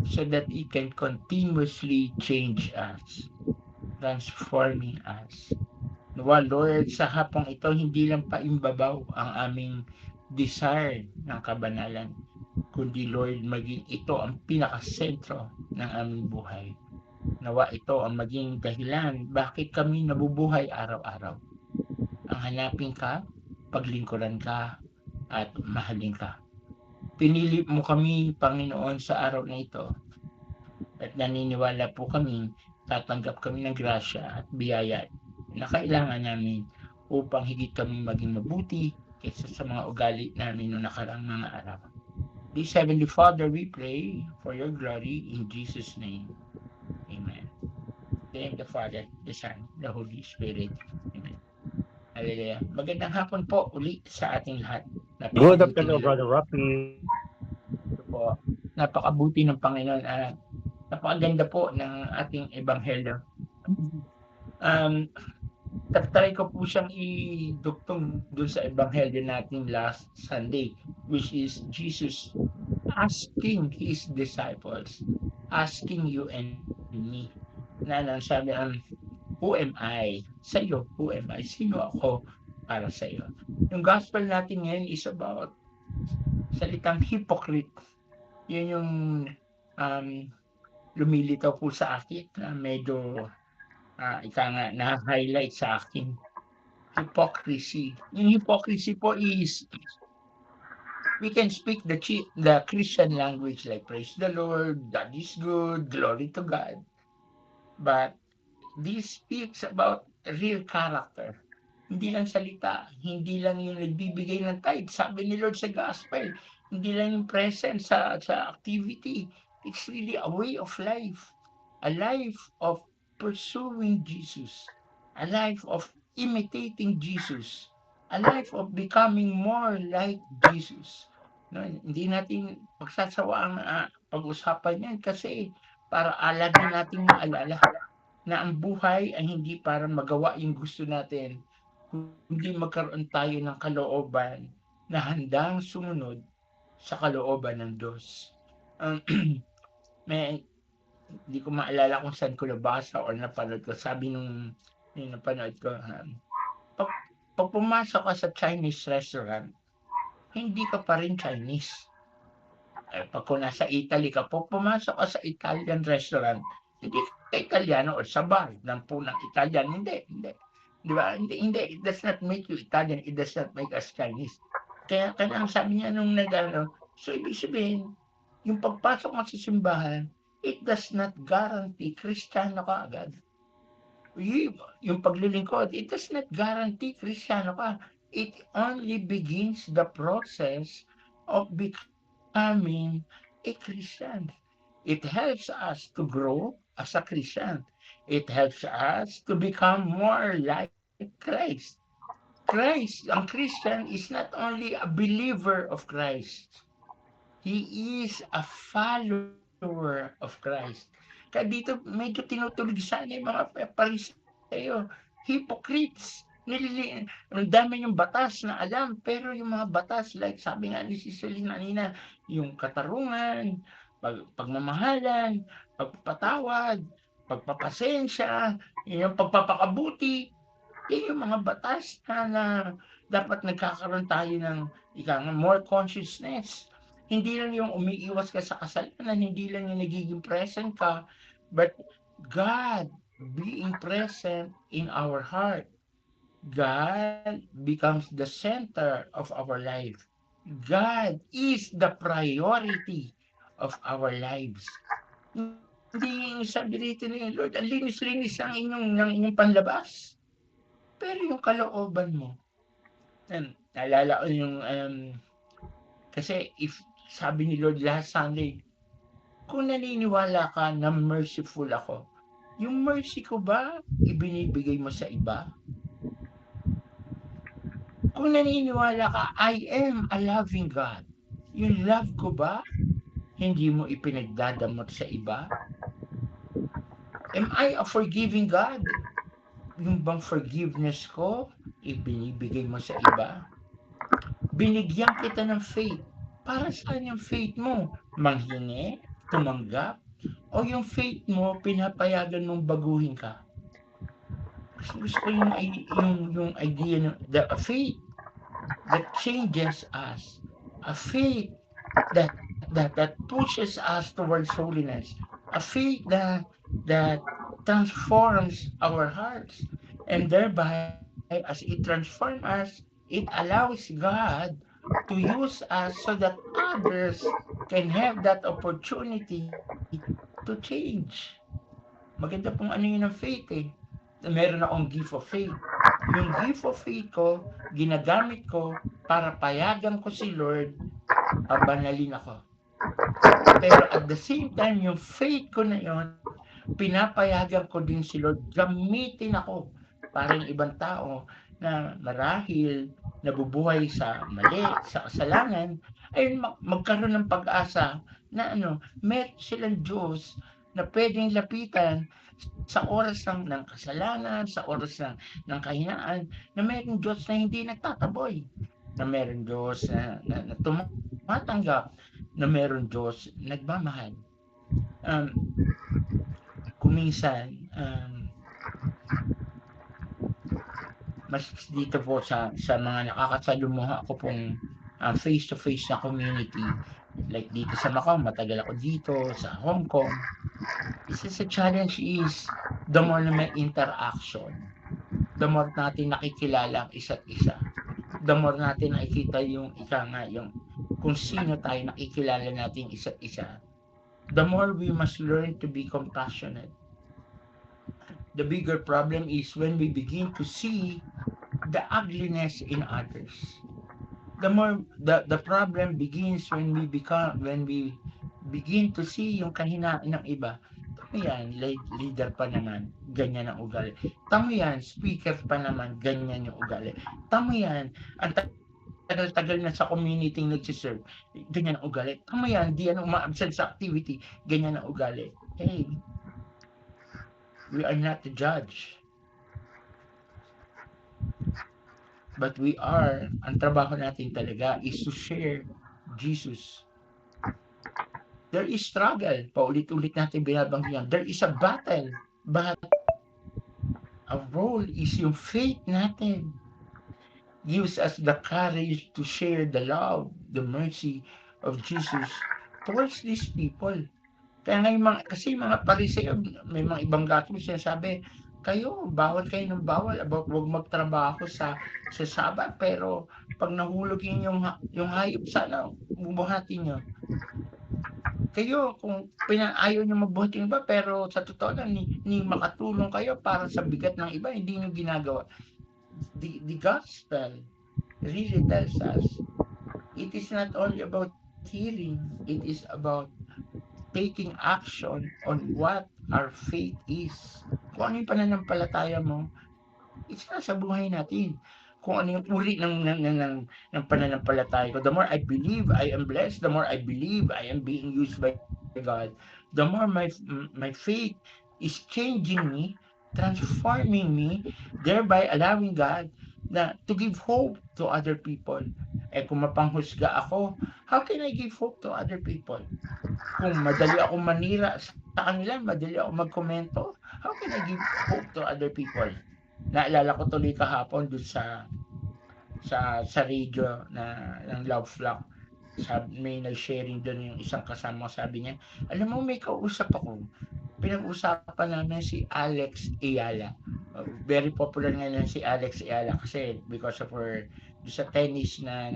so that it can continuously change us, transforming us. Nawa, Lord, sa hapong ito, hindi lang paimbabaw ang aming desire ng kabanalan, kundi Lord, maging ito ang pinakasentro ng aming buhay. Nawa ito ang maging dahilan bakit kami nabubuhay araw-araw. Ang hanapin ka, paglingkuran ka, at mahalin ka. Pinili mo kami, Panginoon, sa araw na ito at naniniwala po kami tatanggap kami ng grasya at biyaya na kailangan namin upang higit kami maging mabuti kaysa sa mga ugali namin noong nakaraang mga araw. This Heavenly Father, we pray for your glory in Jesus' name. Amen. In the name of the Father, the Son, the Holy Spirit. Amen. Hallelujah. Magandang hapon po uli sa ating lahat. Good Napakabuti ni afternoon, Lord. Brother Rocky. Ito po. Napakabuti ng Panginoon. Napakaganda po ng ating ebanghelyo. Tatry ko po siyang idugtong dun sa ebanghelyo natin last Sunday, which is Jesus asking his disciples, asking you and me, na sabi who am I? Sa iyo, who am I? Sino ako para sa iyo? Yung gospel natin ngayon is about salitang hypocrite. Yun yung um, lumilitaw po sa akin na medyo ika nga na-highlight sa akin. Hypocrisy. Yung hypocrisy po is we can speak the Christian language like praise the Lord, God is good, glory to God. But this speaks about real character. Hindi lang salita, hindi lang yung nagbibigay ng tithe. Sabi ni Lord sa gospel, hindi lang yung presence sa activity. It's really a way of life. A life of pursuing Jesus. A life of imitating Jesus. A life of becoming more like Jesus. No, hindi natin pagsasawaang pag-usapan yan kasi para lagi nating maalala na ang buhay ay hindi para magawa yung gusto natin, kundi magkaroon tayo ng kalooban na handang sumunod sa kalooban ng Diyos. May hindi ko maalala kung saan ko nabasa or napanood ko. Sabi nung napanood ko, pag, pag pumasok ka sa Chinese restaurant, hindi ka pa rin Chinese. Pag kung nasa Italy ka, pag pumasok ka sa Italian restaurant, hindi ka Italiano or sa bar ng punang Italian. Hindi. Di ba? Hindi. It does not make you Italian. It does not make us Chinese. Kaya ang sabi niya nung so ibig sabihin, yung pagpasok mo sa simbahan, it does not guarantee Kristiyano ka agad. Yung paglilingkod, it does not guarantee Kristiyano ka. It only begins the process of becoming a Christian. It helps us to grow as a Christian. It helps us to become more like Christ. Christ, ang Christian, is not only a believer of Christ. He is a follower of Christ. Kaya dito medyo tinutulog sana yung mga Pariseo, hypocrites. Ang dami yung batas na alam, pero yung mga batas, like sabi nga ni Celine kanina, yung katarungan, pagmamahalan, pagpapatawad, pagpapasensya, yung pagpapakabuti, yan yung mga batas na dapat nagkakaroon tayo ng more consciousness. Hindi lang yung umiiwas ka sa kasalanan, hindi lang yung nagiging present ka, but God being present in our heart. God becomes the center of our life. God is the priority of our lives. Hindi sabi rito ni Lord, ang linis-linis ng inyong panlabas. Pero yung kalooban mo, naalala ko yung, kasi if sabi ni Lord last Sunday, kung naniniwala ka na merciful ako, yung mercy ko ba ibinibigay mo sa iba? Kung naniniwala ka, I am a loving God, yung love ko ba hindi mo ipinagdadamot sa iba? Am I a forgiving God? Yung bang forgiveness ko ibinibigay mo sa iba? Binigyan kita ng faith. Para saan yung faith mo? Manghingi? tumanggap, o yung faith mo pinapayagan mong baguhin ka? Gusto ko yung idea na a faith that changes us, a faith that pushes us towards holiness, a faith that transforms our hearts, and thereby, as it transforms us, it allows God to use us so that others can have that opportunity to change. Maganda pong ano yun ng faith eh. Meron akong gift of faith. Yung gift of faith ko, ginagamit ko para payagan ko si Lord, pabanalin ako. Pero at the same time, yung faith ko na yon, pinapayagan ko din si Lord, gamitin ako para yung ibang tao na marahil nabubuhay sa mali, sa kasalanan, ay magkaroon ng pag-asa na meron silang Diyos na pwedeng lapitan sa oras ng kasalanan, sa oras ng kahinaan, na mayroong Diyos na hindi nagtataboy, na mayroong Diyos na tumatanggap, na mayroong Diyos nagmamahal. Kung minsan, mas dito po sa mga nakakasalumuha ko pong face-to-face na community, like dito sa Macau, matagal ako dito, sa Hong Kong, isa sa challenge is, the more na may interaction, the more natin nakikilala ang isa't isa. The more natin nakikita yung kung sino tayo, nakikilala natin isa't isa. The more we must learn to be compassionate. The bigger problem is when we begin to see the ugliness in others. The problem begins when we begin to see yung kahinaan ng iba. Tamo yan, leader pa naman, ganyan ang ugali. Tamo yan, speaker pa naman, ganyan yung ugali. Tamo yan, ang tagal-tagal na sa community nagsiserve, ganyan ang ugali. Tamo yan, di yan uma-absent sa activity, ganyan ang ugali. Hey, we are not the judge. But ang trabaho natin talaga is to share Jesus. There is struggle. Paulit-ulit natin binabanggit yan. There is a battle. But our role is yung faith natin gives us the courage to share the love, the mercy of Jesus towards these people. Kaya nga kasi mga Pariseo, may mga ibang gato sinasabi, kayo, bawal kayo ng bawal about huwag magtrabaho sa Sabat, pero pag nahulog yung hayop, sana bubuhatin nyo. Kayo, kung ayaw nyo mabuhatin iba, pero sa totoo lang, ni makatulong kayo para sa bigat ng iba, hindi nyo ginagawa. The gospel really tells us, it is not only about healing, it is about taking action on what our faith is. Kung ano yung pananampalataya mo, it's nasa buhay natin. Kung ano yung uri ng pananampalataya ko. The more I believe I am blessed, the more I believe I am being used by God, the more my faith is changing me, transforming me, thereby allowing God to give hope to other people. Kung mapanghusga ako, how can I give hope to other people? Kung madali ako manira sa kanila, madali ako magkomento, how can I give hope to other people? Naalala ko tuloy kahapon dun sa radio ng Love Flock. May nag-sharing doon yung isang kasama, sabi niya, alam mo, may kausap ako. Pinag-usapan namin si Alex Ayala. Very popular ngayon si Alex Ayala kasi because of her sa tennis na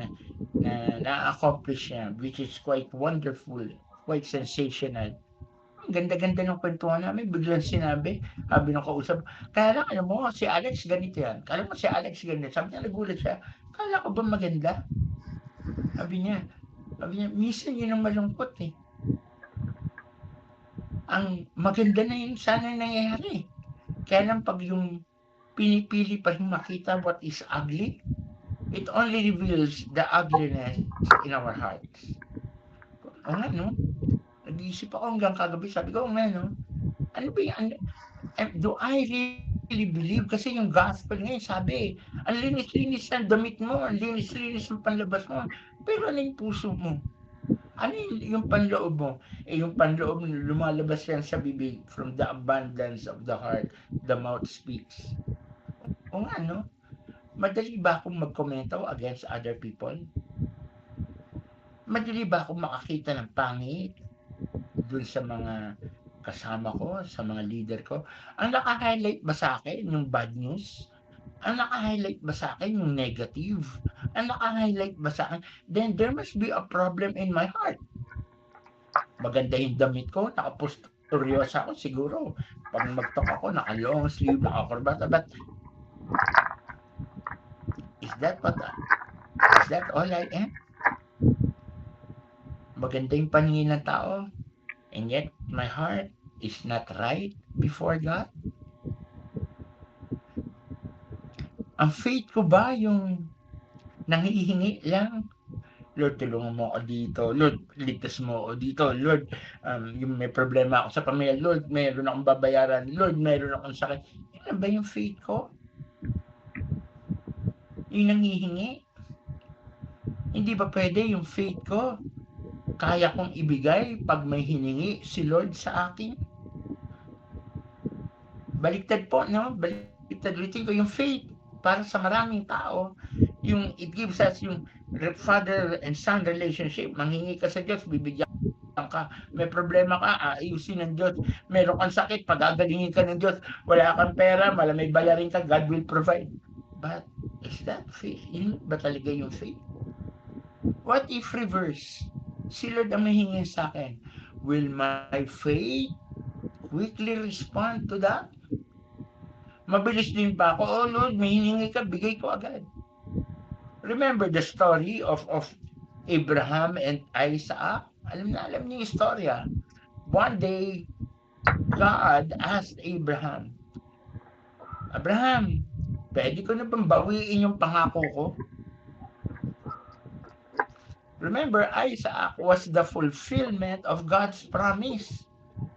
na-accomplish niya, which is quite wonderful, quite sensational. Ang ganda-ganda ng kwentuhan namin, biglang sinabi, sabi ng kausap, kaya lang, alam mo, si Alex ganito yan. Kala mo si Alex ganito. Sabi niya, nagulat siya, kala ko ba maganda? Sabi niya, minsan yun ang malungkot eh. Ang maganda na yun, sana nangyayari. Kaya lang pag yung pinipili pa rin makita what is ugly, it only reveals the ugliness in our hearts. O nga, no? Nag-iisip ako hanggang kagabi, sabi ko, ano ba yan? Do I really believe? Kasi yung gospel ngayon, sabi, ang linis-linis ng damit mo, ang linis-linis ng panlabas mo, pero ano yung puso mo? Ano yung panloob mo? Yung panloob lumalabas yan sa bibig, from the abundance of the heart, the mouth speaks. O nga, no? Madali ba akong magkomento against other people? Madali ba akong makakita ng pangit dun sa mga kasama ko, sa mga leader ko? Ang naka-highlight ba sa akin yung bad news? Ang naka-highlight ba sa akin yung negative? Ang naka-highlight ba sa akin? Then there must be a problem in my heart. Maganda yung damit ko, nakaposturyosa ako siguro. Pag mag-talk ako, naka-long sleeve, naka-corbata. But is that all I am? Maganda yung paningin ng tao, and yet my heart is not right before God? Ang faith ko ba yung nanghihingi lang? Lord, tulungan mo ako dito. Lord, ligtas mo ako dito. Lord, yung may problema ako sa pamilya. Lord, meron akong babayaran. Lord, meron akong sakit. Yan ba yung faith ko? Yung nanghihingi? Hindi ba pwede yung faith ko? Kaya kong ibigay pag may hiningi si Lord sa akin? Baliktad po, no? Baliktad ulitin ko yung faith para sa maraming tao. Yung it gives us yung father and son relationship. Manghingi ka sa Diyos, bibigyan ka. May problema ka, aayusin ng Diyos. Meron kang sakit, pagagalingin ka ng Diyos. Wala kang pera, may bayarin ka, God will provide. But is that faith? Yun ba talaga yung faith? What if reverse? Si Lord ang mahingi sa akin. Will my faith quickly respond to that? Mabilis din ba ako? Oh Lord, may hiningi ka, bigay ko agad. Remember the story of Abraham and Isaac? Alam niyo yung istorya. One day, God asked Abraham, Abraham, pwede ko na bang bawiin yung pangako ko? Remember, Isaac was the fulfillment of God's promise.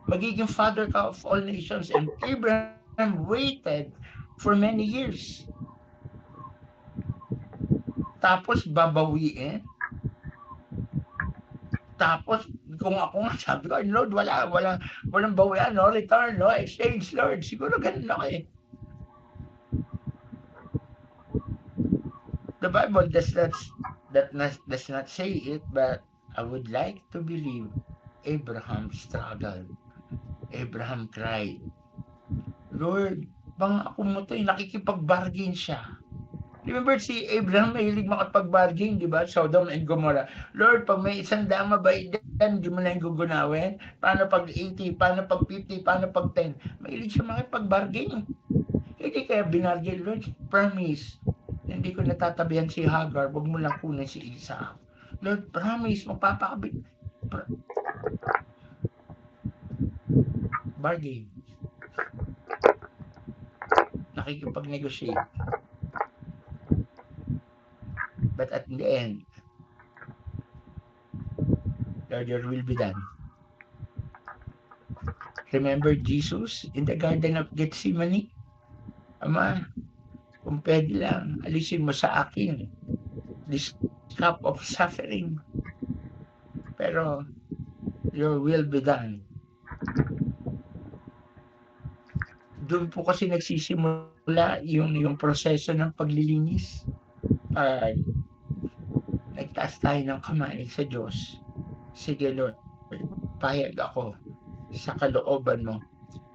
Magiging father ka of all nations, and Abraham waited for many years. Tapos babawiin. Tapos kung ako nga sabi ko, Lord, walang bawian, no return, no exchange, Lord. Siguro ganun ako eh. The Bible does not say it, but I would like to believe Abraham struggled. Abraham cried, Lord, pangako mo to, nakikipag-bargain siya. Remember si Abraham mahilig makapag-bargain, di ba? Sodom and Gomorrah. Lord, pag may 100 mabait yan, di mo na yung gugunawin. Paano pag 80? Paano pag 50? Paano pag 10? Mahilig siya makipag-bargain. Hindi kaya binargain, Lord, promise. Hindi ko natatabihan si Hagar, wag mo lang kunin si Isaac. Lord, promise, magpapakabit. Bargain. Nakikipag-negotiate. But at the end, Lord, your will be done. Remember Jesus in the Garden of Gethsemane? Ama, kung pwede lang, alisin mo sa akin this cup of suffering. Pero, your will be done. Doon po kasi nagsisimula yung proseso ng paglilinis. Nagtaas tayo ng kamay sa Diyos. Sige Lord, payag ako sa kalooban mo,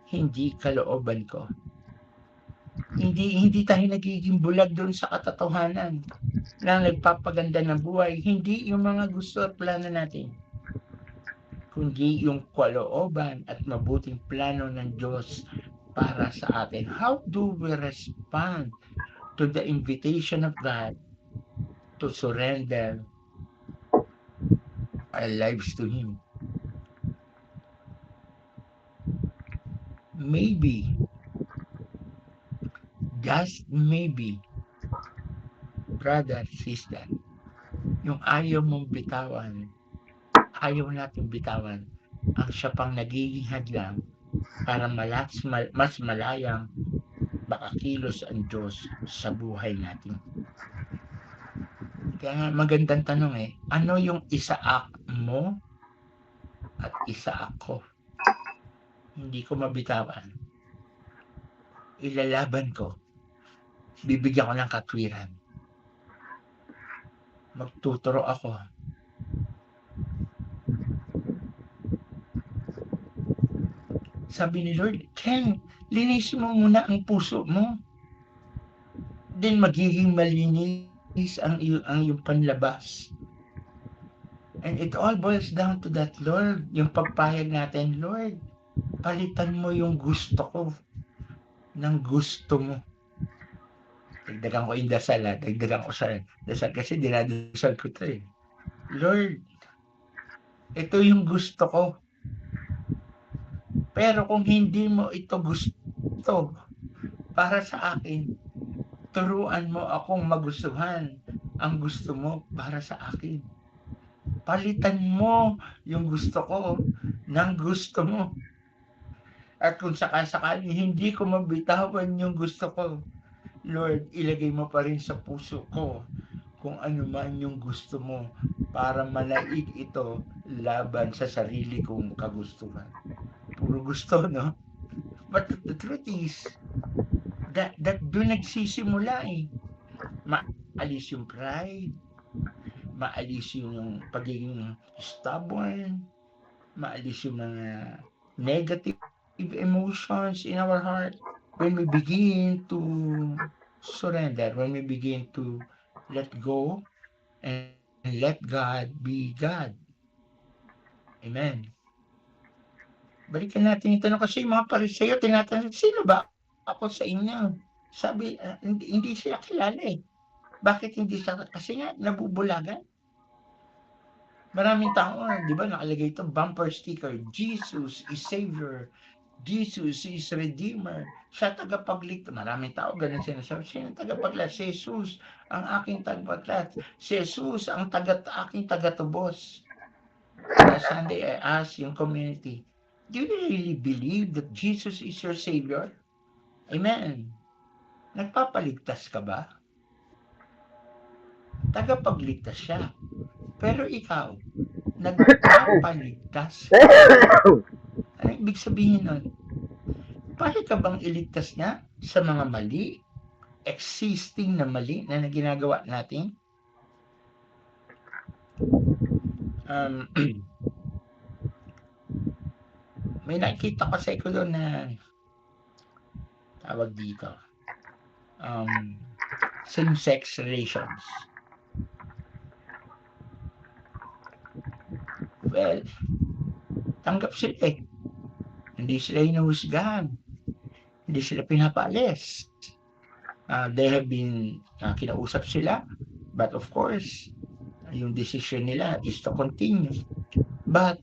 hindi kalooban ko. Hindi tayo nagiging bulag doon sa katotohanan na nagpapaganda ng buhay. Hindi yung mga gusto at plano natin, kundi yung kalooban at mabuting plano ng Diyos para sa atin. How do we respond to the invitation of God to surrender our lives to Him? Maybe, just maybe, brother, sister, yung ayaw mong bitawan, ayaw natin bitawan, ang siya pang nagiging hadlang para mas malayang makakilos ang Diyos sa buhay natin. Kaya magandang tanong ano yung Isaac mo at isa ako. Hindi ko mabitawan. Ilalaban ko. Bibigyan ko ng katwiran. Magtuturo ako. Sabi ni Lord, Ken, linisin mo muna ang puso mo. Then magiging malinis ang iyong panlabas. And it all boils down to that, Lord. Yung pagpayag natin, Lord, palitan mo yung gusto ko ng gusto mo. Dagdagan ko yung dasal, dagdagan ko sa dasal kasi dinadasal ko ito eh. Lord, ito yung gusto ko. Pero kung hindi mo ito gusto para sa akin, turuan mo akong magustuhan ang gusto mo para sa akin. Palitan mo yung gusto ko ng gusto mo. At kung sakasakali hindi ko mabitawan yung gusto ko, Lord, ilagay mo pa rin sa puso ko kung ano man yung gusto mo para malaig ito laban sa sarili kong kagustuhan. Puro gusto, no? But the truth is, that doon nagsisimula eh. Maalis yung pride, maalis yung pagiging stubborn, maalis yung mga negative emotions in our heart when we begin to surrender, when we begin to let go and let God be God. Amen. Balikan natin yung tanong kasi yung mga Pariseo tinatanong, sino ba ako sa inyo? Sabi, hindi sila kilala eh. Bakit hindi sila? Kasi nga, nabubulagan. Maraming tao, di ba, nakalagay ito, bumper sticker, Jesus is Savior, Jesus is Redeemer, siya tagapagligtas. Maraming tao, ganun sinasabi, siya ang tagapagligtas, si Jesus ang aking tagapagligtas, si Jesus ang aking tagatubos. Last Sunday, I asked yung community, do you really believe that Jesus is your Savior? Amen. Nagpapaligtas ka ba? Tagapagligtas siya. Pero ikaw, nagpapaligtas ka. Ano ibig sabihin nun? Pwede ka bang iligtas niya sa mga mali, existing na mali na ginagawa natin? May nakikita kasi ko doon na tawag dito, same-sex relations. Well, tanggap sila eh. Hindi sila hinuhusgahan. Hindi sila pinapaalis. They have been, kinausap sila. But of course, yung decision nila is to continue. But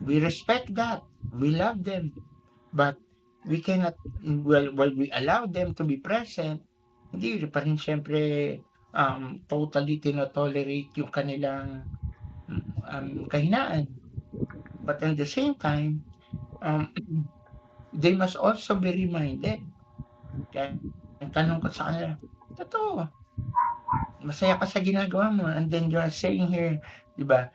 we respect that. We love them. But we cannot, while we allow them to be present, hindi pa rin siyempre totally tinotolerate yung kanilang kahinaan. But at the same time, they must also be reminded. Kaya tanong ko sa kanila, totoo, masaya ka sa ginagawa mo, and then you're saying here, di ba,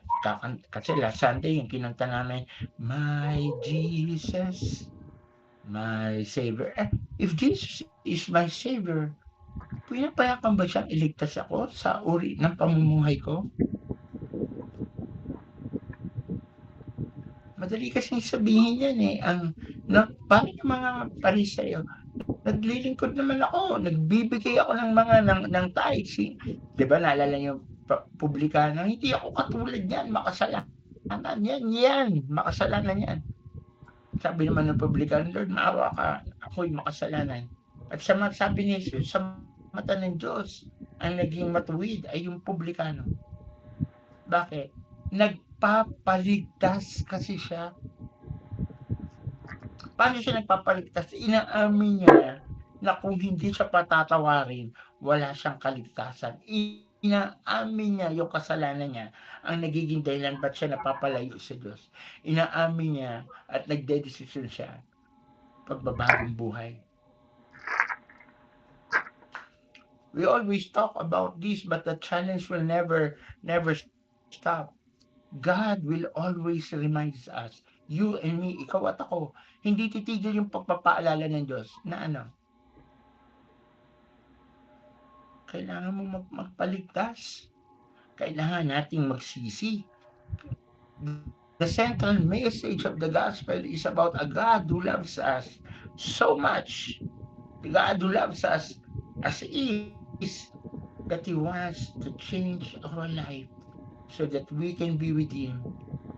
kasi last Sunday, yung kinanta namin, my Jesus, my Savior. If Jesus is my Savior, pinapayagan ba siyang iligtas ako sa uri ng pamumuhay ko? Madali kasing sabihin yan eh. Parang yung mga Pariseo, naglilingkod naman ako, nagbibigay ako ng mga ng tithes. Di ba, naalala niyo, publikano, hindi ako katulad yan, makasalanan yan, makasalanan yan. Sabi naman ng publikano, Lord, maawa ka, ako'y makasalanan. At sabi ni Jesus, sa mata ng Diyos, ang naging matuwid ay yung publikano. Bakit? Nagpapaligtas kasi siya. Paano siya nagpapaligtas? Inaamin niya na kung hindi siya patatawarin, wala siyang kaligtasan. Inaamin niya yung kasalanan niya, ang nagiging dahilan ba't siya napapalayo sa Diyos. Inaamin niya at nagdedesisyon siya, pagbabagong buhay. We always talk about this, but the challenge will never stop. God will always remind us, you and me, ikaw at ako, hindi titigil yung pagpapaalala ng Diyos na kailangan mo magpaligtas. Kailangan nating magsisi. The central message of the gospel is about a God who loves us so much. The God who loves us as is, that He wants to change our life so that we can be with Him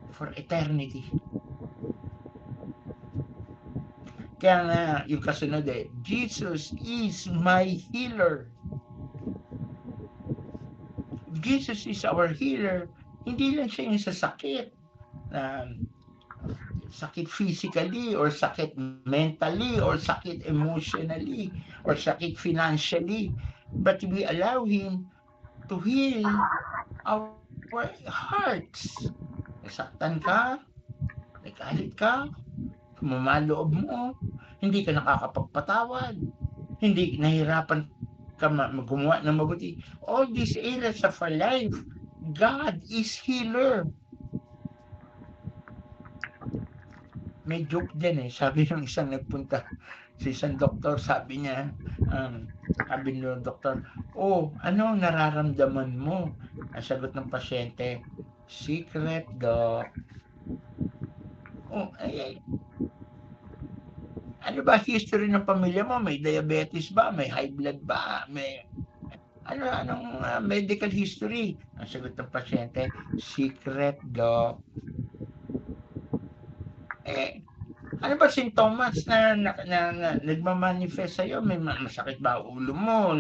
for eternity. Kaya nga, yung kasunod Jesus is my healer. Jesus is our healer. Hindi lang siya yung sa sakit. Sakit physically or sakit mentally or sakit emotionally or sakit financially, but we allow Him to heal our hearts. Nasaktan ka, nagalit ka, kumamaloob mo, hindi ka nakakapagpatawad, hindi nahirapan ka gumawa ng mabuti. All these areas of our life, God is healer. May joke din sabi ng isang nagpunta sa isang doktor, sabi niya, sabi ng doktor, ano nararamdaman mo? Ang sagot ng pasyente, secret, doc. Ano ba history ng pamilya mo? May diabetes ba? May high blood ba? May anong medical history? Ang sagot ng pasyente, secret, doc. Ano ba sintomas na nagma-manifest sa'yo? May masakit ba ulo mo?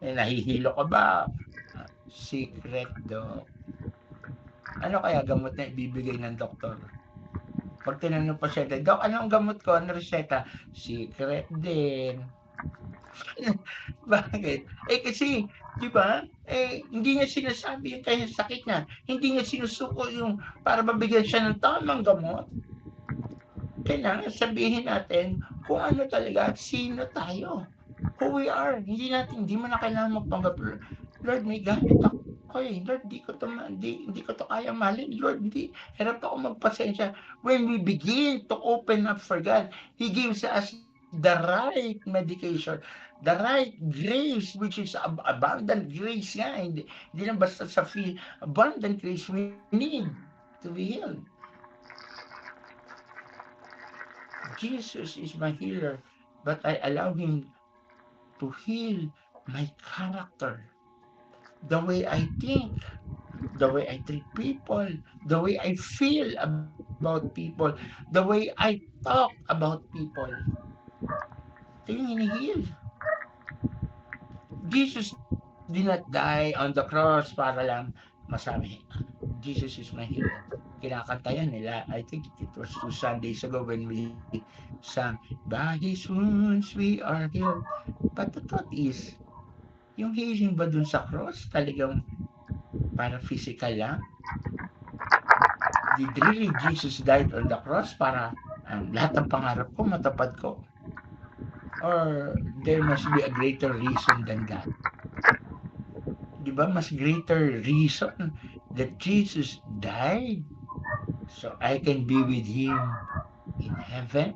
Nahihilo ka ba? Secret, doc. Ano kaya gamot na ibibigay ng doktor? Pag tinanong pa siya, Doc, anong gamot ko? Ano reseta? Secret din. Bakit? Kasi, di ba? Hindi niya sinasabi yung kaya sakit niya. Hindi niya sinusuko yung para mabigyan siya ng tamang gamot. Kailangan sabihin natin kung ano talaga at sino tayo. Who we are. Hindi mo na kailangan magpanggap. Lord, may galit ako. Lord, hindi ko to kaya mahalin. Lord, hirap ako magpasensya. When we begin to open up for God, He gives us the right medication, the right grace, which is abundant grace nga. Hindi lang basta sa feel, abundant grace we need to be healed. Jesus is my healer, but I allow Him to heal my character, the way I think, the way I treat people, the way I feel about people, the way I talk about people. Ito yung hini-heal. Jesus did not die on the cross para lang masabi, Jesus is my healer. Kinakanta yan nila. I think it was 2 Sundays ago when we sang, by His wounds we are healed. But the thought is, yung healing ba dun sa cross talagang para physical lang? Did really Jesus died on the cross para lahat ng pangarap ko matupad ko? Or there must be a greater reason than that? Di ba? Mas greater reason that Jesus died so I can be with Him in heaven.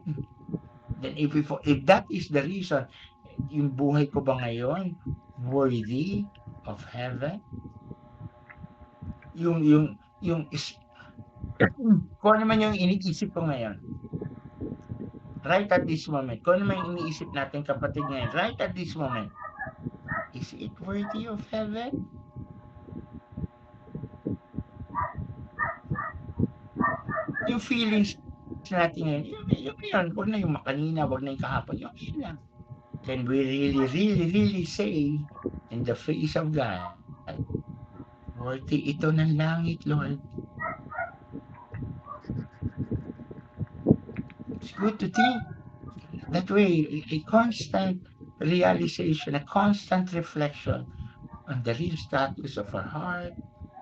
Then if that is the reason, yung buhay ko ba ngayon worthy of heaven? Yung kung ano man yung iniisip ko ngayon, right at this moment, kung ano man yung iniisip natin kapatid ngayon, right at this moment, is it worthy of heaven? Yung feelings natin ngayon, yun, huwag na yung kanina, huwag na yung kahapon, yun lang. Can we really say in the face of God, worthy ito ng langit, Lord. It's good to think that way, a constant realization, a constant reflection on the real status of our heart,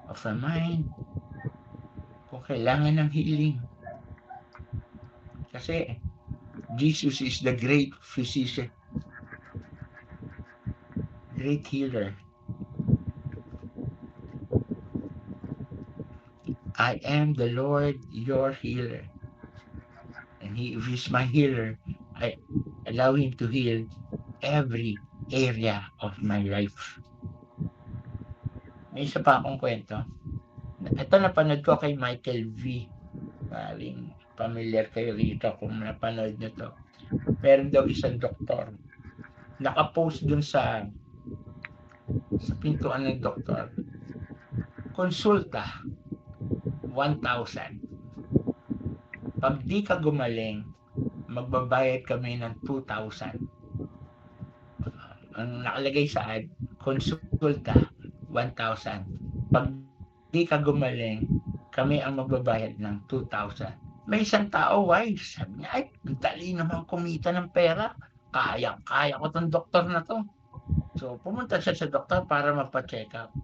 of our mind, kung kailangan ng healing. Kasi Jesus is the great physician, great healer. I am the Lord your healer. And if He's my healer, I allow Him to heal every area of my life. May isa pa akong kwento. Ito napanood ko kay Michael V. Maring familiar kayo rito kung napanood nyo to. Meron daw isang doktor. Nakapost dun sa pintuan ng doktor. Konsulta, 1,000. Pag di ka gumaling, magbabayad kami ng 2,000. Ang nakalagay sa ad, konsulta, 1,000. Pag di ka gumaling, kami ang magbabayad ng 2,000. May isang tao, wise. Sabi niya, ay, ang dali naman kumita ng pera. Kaya ko tong doktor na to. So, pumunta siya sa doktor para magpa-check up.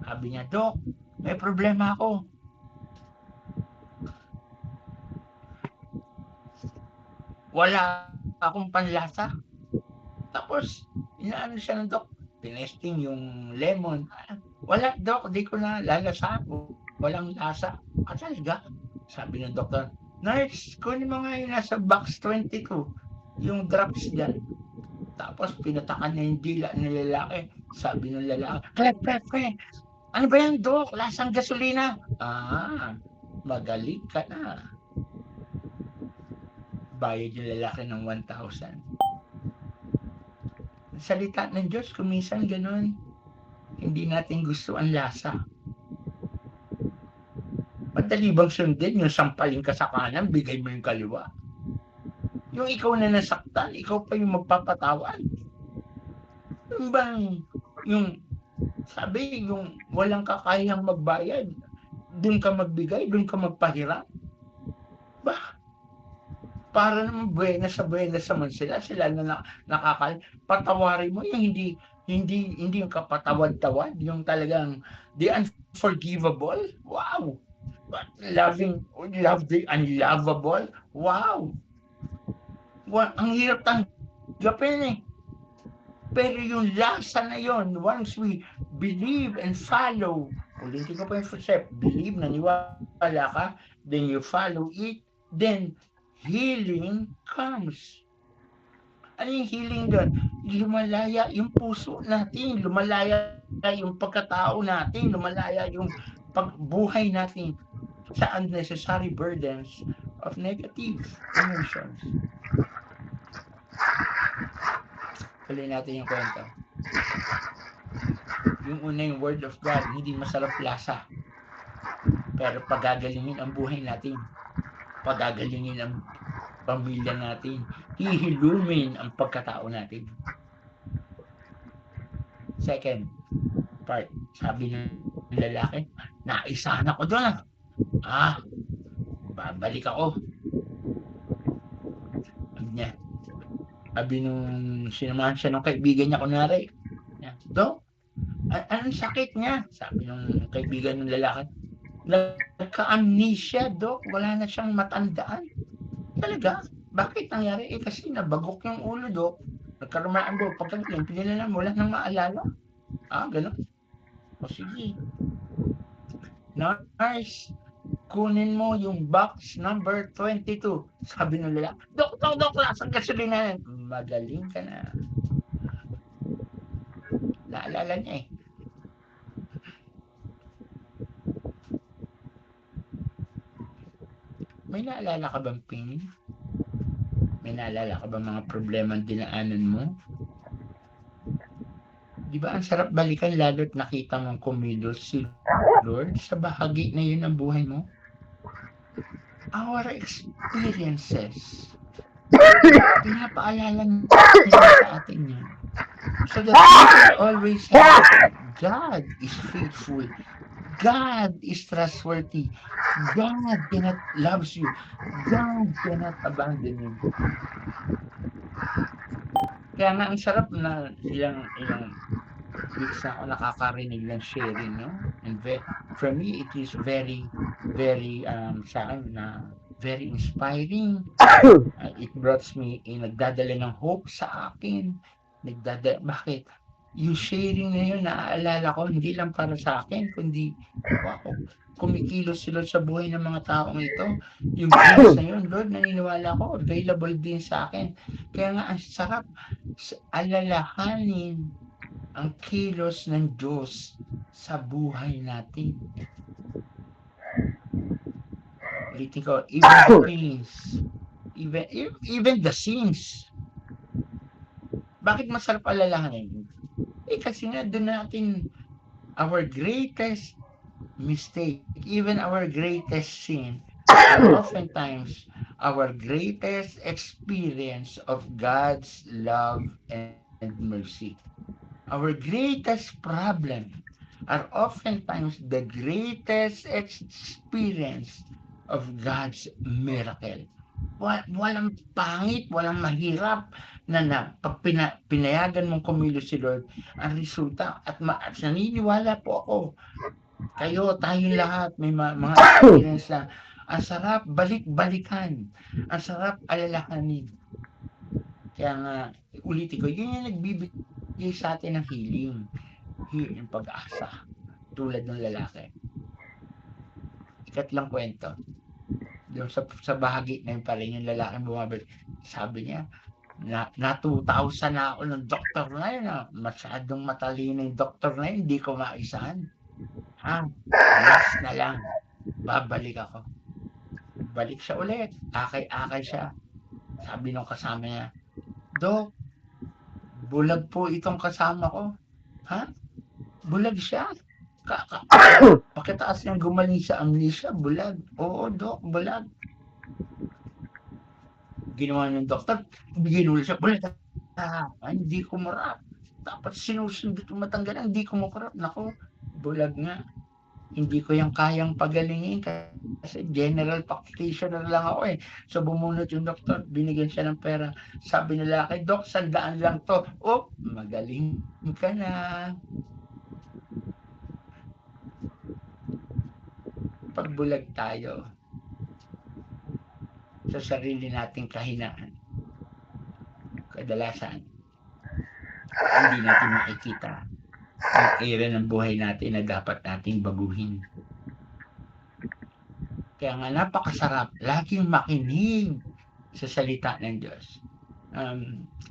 Sabi niya, Dok, may problema ako. Wala akong panlasa. Tapos, inaano siya ng Dok. Tinesting yung lemon. Wala, Dok, di ko na lalasa. Walang lasa. Talaga? Sabi ng doktor, nurse, kunin mo nga yung nasa box 22. Yung drops dyan. Tapos, pinatakan na yung dila ng lalaki. Sabi ng lalaki, pre, ano ba yan, Dok? Lasang gasolina. Magaling ka na. Bayad yung lalaki ng 1,000. Salita ng Diyos, kumisan ganun. Hindi natin gusto ang lasa. Madali bang sundin yung sampaling ka sa kanan, bigay mo yung kaliwa? Yung ikaw na nasaktan, ikaw pa yung magpapatawad. Yung bang, yung sabi, yung walang kakayang magbayad, dun ka magbigay, dun ka magpahirap. Ba? Para naman buenas naman sila na patawarin mo yung hindi yung kapatawad-tawad, yung talagang the unforgivable. Wow! But love the unlovable. Wow! Ang hirap tanggapin eh. Pero yung lasa na yon, once we believe and follow, ulitin ko pa yung step, believe, naniwala ka, then you follow it, then healing comes. Ano yung healing doon? Lumalaya yung puso natin, lumalaya yung pagkatao natin, lumalaya yung pagbuhay natin sa unnecessary burdens of negative emotions. Tuloy natin yung kwento. Yung una yung word of God, hindi masarap lasa. Pero pagagalingin ang buhay natin. Pagagalingin ang pamilya natin. Hihilumin ang pagkatao natin. Second part, sabi ng lalaki, naisahan ako doon. Babalik ako. Sabi nung sinamahan siya ng kaibigan niya, kunwari, Dok, anong sakit niya? Sabi nung kaibigan ng lalaki, nagka-amnesia, Dok, wala na siyang matandaan. Talaga? Bakit nangyari? Kasi nabagok yung ulo, Dok. Nagkarumaan mo, pagkagaling, pinilalan mo, wala nang maalala. Gano'n? O sige. Nurse, kunin mo yung box number 22. Sabi ng lalaki, Dok, lasang gasolina. Magaling ka na. Naalala niya eh. May naalala ka bang pain? May naalala ka bang mga problema ang dinaanan mo? Di ba ang sarap balikan lalo't nakita mong kumilos si Lord sa bahagi na yun ng buhay mo? Our experiences, pinapaalala niya sa atin yan. So that we will always have, God is faithful. God is trustworthy. God loves you. God cannot abandon you. Kaya nga ang sarap na ilang weeks na ako nakakarinig ng sharing, no? And for me, it is very, very, sa akin na very inspiring. It brought me, nagdadala ng hope sa akin. Bakit? yung sharing na yun, naaalala ko, hindi lang para sa akin, kundi, wow, kumikilos sila sa buhay ng mga taong ito. Yung grace na yun, Lord, naniniwala ko, available din sa akin. Kaya nga, ang sarap alalahanin ang kilos ng Diyos sa buhay natin. Ulitin ko, even the pains, even the sins. Bakit masarap alalahanin? Kasi nga doon natin our greatest mistake, even our greatest sin, are oftentimes our greatest experience of God's love and mercy. Our greatest problem are oftentimes the greatest experience of God's miracle. Walang pangit, walang mahirap pag pinayagan mong kumilos si Lord, ang resulta at naniniwala po ako, kayo, tayong lahat, may mga experience na ang sarap balik-balikan, ang sarap alalahanin. Kaya nga, ulitin ko, yun yung nagbibigay sa atin ng healing, yung pag-asa, tulad ng lalaki. Ikatlang kwento, doon sa bahagi na yun pa rin, yung lalaking bumabalik, sabi niya, na 2,000 na ako ng doktor na yun, masyadong matalino yung doktor na yun, hindi ko maisahan. Last na lang, babalik ako. Balik siya ulit, akay-akay siya. Sabi nung kasama niya, Dok, bulag po itong kasama ko. Ha? Bulag siya? Pakitaas niyang gumaling sa amnesia, bulag. Oo, Dok, bulag. Ginawa ng doktor, ginuli siya, bulag. Hindi ko marap. Dapat sinusundot yung matanggalan, hindi ko makarap. Nako, bulag nga. Hindi ko yung kayang pagalingin kasi general practitioner lang ako eh. So bumunot yung doktor, binigyan siya ng pera. Sabi nila kay Doc, 100 lang to. Oh, magaling ka na. Pagbulag tayo sa sarili nating kahinaan, kadalasan, hindi natin makikita yung area ng buhay natin na dapat nating baguhin. Kaya nga napakasarap laging makinig sa salita ng Diyos.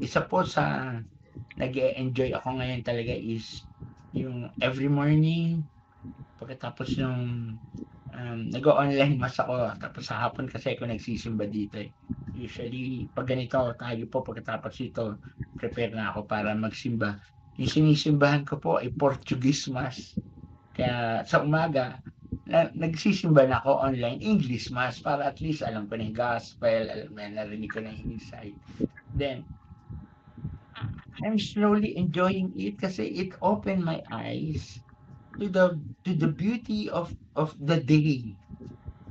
Isa po sa nag-e-enjoy ako ngayon talaga is yung every morning, pagkatapos nung nag-o-online mass ako, tapos sa hapon kasi ako nagsisimba dito eh. Usually, pag ganito tayo po, pagkatapos ito, prepare na ako para magsimba. Yung sinisimbahan ko po ay Portuguese mass. Kaya sa umaga, nagsisimba na ako online English mass para at least alam ko na yung gospel, narinig ko na yung insight. Then, I'm slowly enjoying it kasi it opened my eyes to the beauty of the day.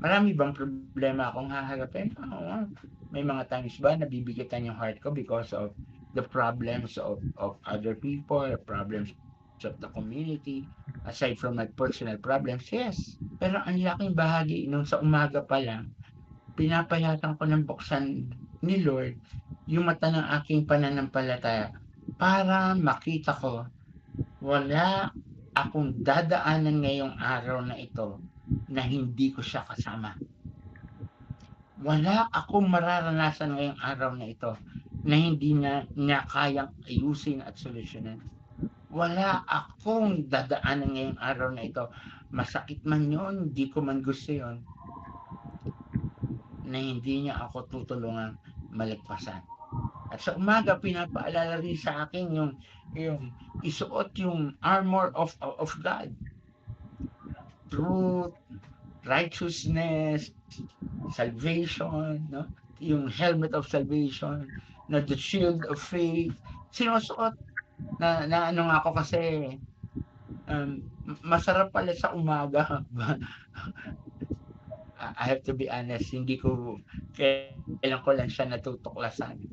Marami bang problema akong haharapin? Oo. May mga times ba nabibigatan yung heart ko because of the problems of other people, problems of the community, aside from my personal problems? Yes. Pero ang laking bahagi nung sa umaga pa lang, pinapayatan ko ng buksan ni Lord yung mata ng aking pananampalataya para makita ko wala akong dadaanan ngayong araw na ito na hindi ko siya kasama. Wala akong mararanasan ngayong araw na ito na hindi niya kayang ayusin at solusyonan. Wala akong dadaanan ngayong araw na ito. Masakit man yun, hindi ko man gusto yun, na hindi niya ako tutulungan malagpasan. At sa umaga, pinapaalala rin sa akin yung isuot yung armor of God. Truth, righteousness, salvation, no? Yung helmet of salvation, na the shield of faith. Sinusuot na ano nga ako kasi masarap pala sa umaga. I have to be honest, hindi ko kailan ko lang siya natutuklasan.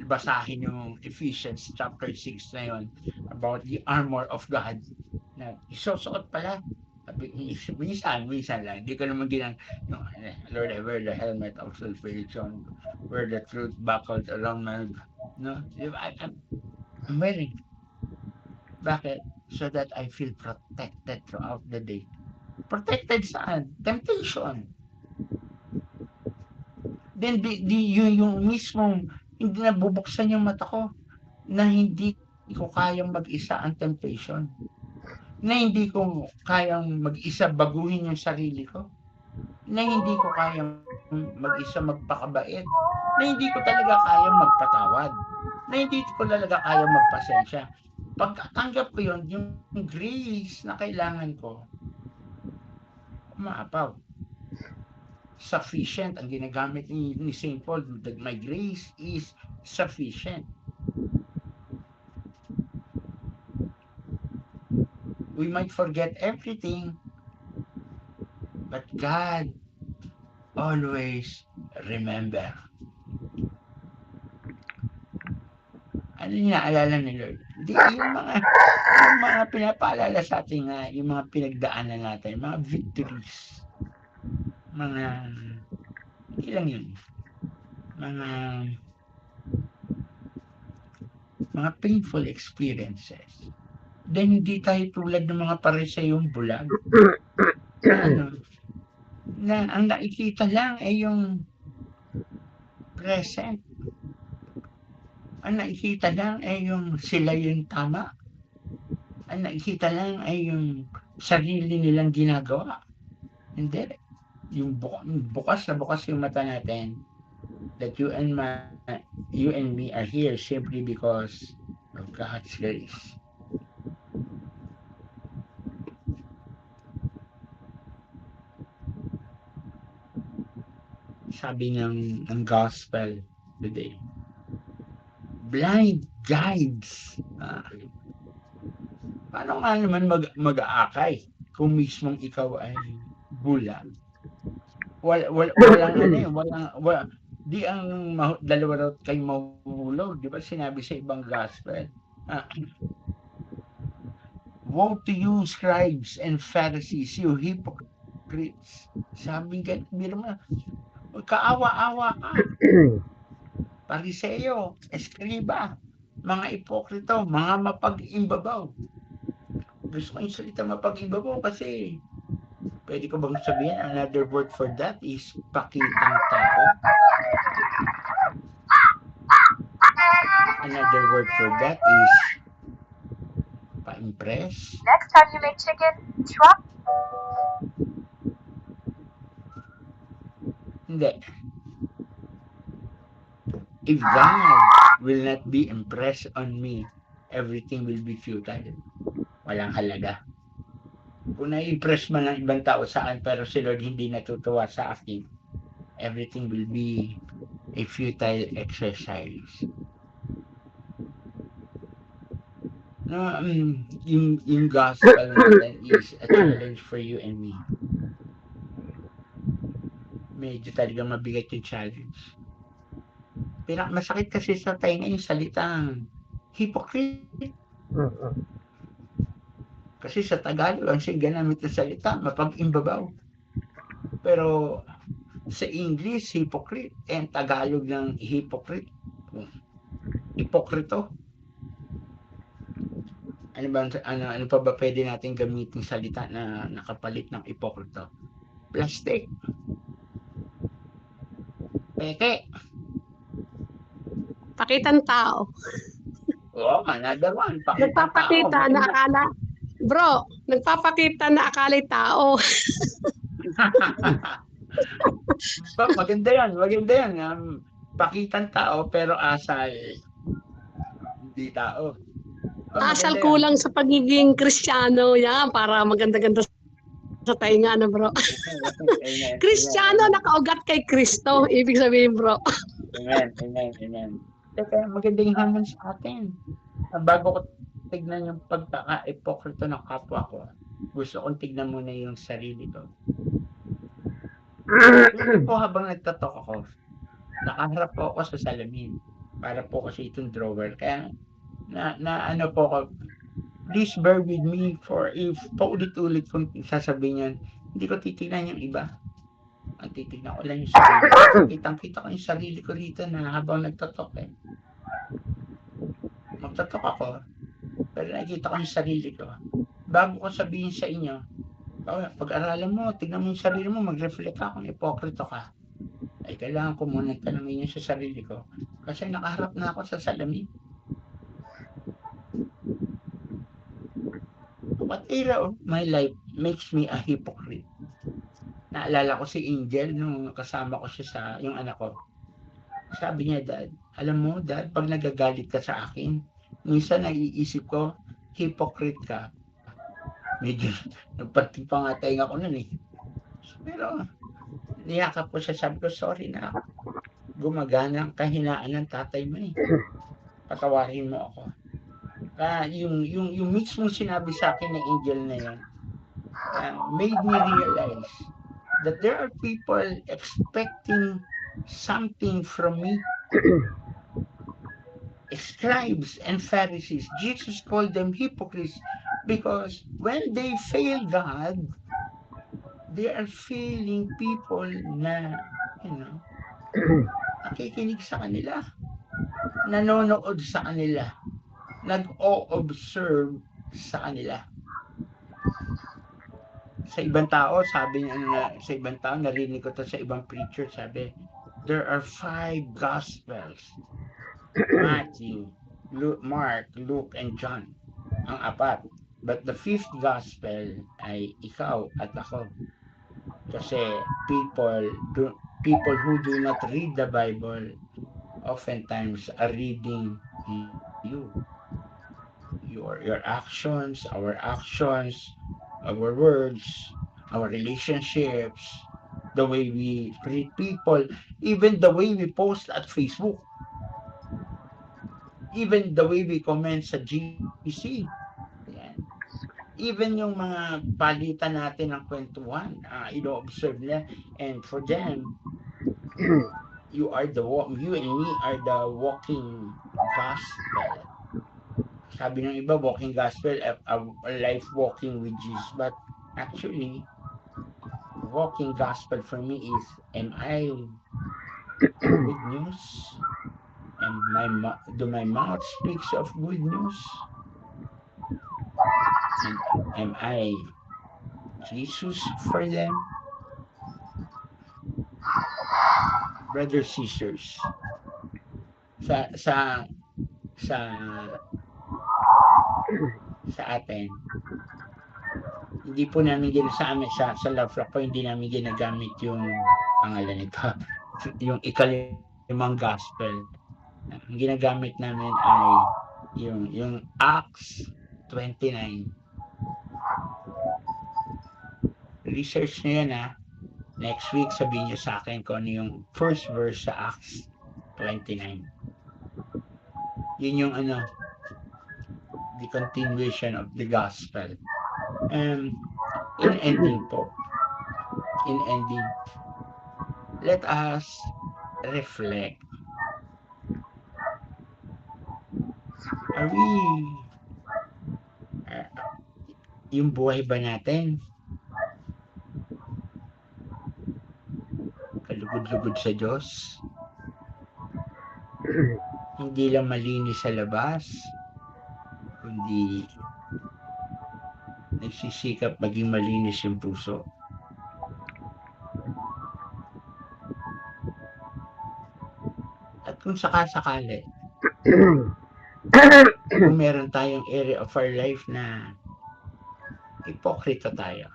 Basahin yung Ephesians chapter 6 na yon about the armor of God na isusuot pala. Minsan lang. Hindi ko naman Lord, I wear the helmet of salvation, wear the truth buckled around my, no? I'm wearing. Bakit? So that I feel protected throughout the day. Protected saan? Temptation. Then yung mismong hindi nabubuksan yung mata ko na hindi ko kayang mag-isa ang temptation. Na hindi ko kayang mag-isa baguhin yung sarili ko. Na hindi ko kayang mag-isa magpakabait. Na hindi ko talaga kayang magpatawad. Na hindi ko talaga kayang magpasensya. Pagkatanggap ko yun, yung grace na kailangan ko, umaapaw. Sufficient ang ginagamit ni St. Paul, that my grace is sufficient. We might forget everything, but God always remember. Ano yung naalala ni Lord? Hindi, yung mga pinapaalala sa atin nga, yung mga pinagdaanan natin, mga victories, mga, hindi lang yun, mga painful experiences. Then hindi tayo tulad ng mga Pariseyong bulag. Na ano, na ang nakikita lang ay yung present. Ang nakikita lang ay yung sila yung tama. Ang nakikita lang ay yung sarili nilang ginagawa. Hindi. Yung bukas na bukas yung mata natin that you and me are here simply because of God's grace. Sabi ng gospel today, blind guides. Paano nga naman mag-aakay kung mismong ikaw ay bulag? Di ang dalawa raw kayo mahulog. Di ba sinabi sa ibang gospel? Woe to you, scribes and Pharisees, you hypocrites. Sabi nga, kaawa-awa ka. Pariseo, eskriba, mga ipokrito, mga mapag-imbabaw. Gusto ko yung salita mapag-imbabaw kasi pwede ko bang sabihin another word for that is pakitang tao. Another word for that is pa-impress. Next time you make chicken, try. Hindi. If God will not be impressed on me, everything will be futile. Walang halaga. Kung na-impress man ng ibang tao sa akin pero si Lord hindi natutuwa sa akin, everything will be a futile exercise. No, yung gospel natin is a challenge for you and me. Medyo talaga mabigat yung challenge. Masakit kasi sa tainga yung salitang hypocrite. Kasi sa Tagalog, ang ginamit na salita, mapag-imbabaw. Pero sa English, hypocrite. Ang Tagalog ng hypocrite. Hipokrito. Ano pa ba pwede natin gamitin salita na nakapalit ng hipokrito? Plastic. Peke. Pakitang tao. Oo, another one. Nagpapakita na akala, bro, nagpapakita na akala tao. Maganda yan. Pakitang tao pero asal hindi tao. Asal kulang sa pagiging Kristiyano. Yan, para maganda-ganda sa tainga na, bro. Kristiyano, nakaugat kay Kristo. Ibig sabihin, bro. Amen. Teka, magandang hamon sa atin. Bago ko tignan yung pagkaka-ipokrito ng kapwa ko, gusto kong tignan muna yung sarili ko. Po habang nagtatok ako, nakaharap po ako sa salamin para po kasi itong drawer. Kaya ano po ako, please bear with me for if paulit-ulit kong sasabihin yan, hindi ko titignan yung iba. Ang titignan ko lang yung sarili ko. Kitang-kita ko yung sarili ko dito na habang nagtatok magtatok ako. Pero nakikita ko yung sarili ko. Bago ko sabihin sa inyo, pag-aralan mo, tignan mo yung sarili mo, mag-reflect ka kung ipokrito ka. Ay kailangan ko muna tanongin yun sa sarili ko. Kasi nakaharap na ako sa salamin. What area of my life makes me a hypocrite? Naalala ko si Angel nung kasama ko siya sa yung anak ko. Sabi niya, Dad, alam mo, Dad, pag nagagalit ka sa akin, minsan naiisip ko, hypocrite ka. Medyo nagpati pa nga tayo ako nun eh. Pero niyakap ko siya, sabi ko, sorry na, gumagana ang kahinaan ng tatay mo eh. Patawarin mo ako. Yung mismo sinabi sa akin ng Angel na yun, made me realize that there are people expecting something from me. Scribes and Pharisees, Jesus called them hypocrites because when they fail God, they are failing people na, nakikinig sa kanila, nanonood sa kanila, nag-o-observe sa kanila. Sa ibang tao, sabi niya, sa ibang tao, narinig ko to sa ibang preacher, sabi, there are 5 Gospels. Matthew, Mark, Luke, and John. Ang 4. But the 5th Gospel ay ikaw at ako. Kasi people who do not read the Bible oftentimes are reading you. Your actions, our words, our relationships, the way we treat people, even the way we post at Facebook, even the way we comment sa GC. Yan. Even yung mga palitan natin ng kwentuhan, ino-observe nila, and for them, you and me are the walking gospel. Sabi ng iba, walking gospel, a life walking with Jesus. But actually, walking gospel for me is, am I good news? Do my mouth speaks of good news? And am I Jesus for them? Brothers, sisters, sa atin, hindi po namin sa Love Flock po, hindi namin ginagamit yung pangalan nito, yung ikalimang gospel. Ang ginagamit namin ay yung Acts 29. Research nyo yan Next week sabihin nyo sa akin kung ano yung first verse sa Acts 29. Yun yung the continuation of the gospel. In ending, let us reflect. Are we yung buhay ba natin kalugod-lugod sa Diyos? Hindi lang malinis sa labas, kundi nagsisikap maging malinis yung puso. At kung sakasakali, kung meron tayong area of our life na hipokrito tayo,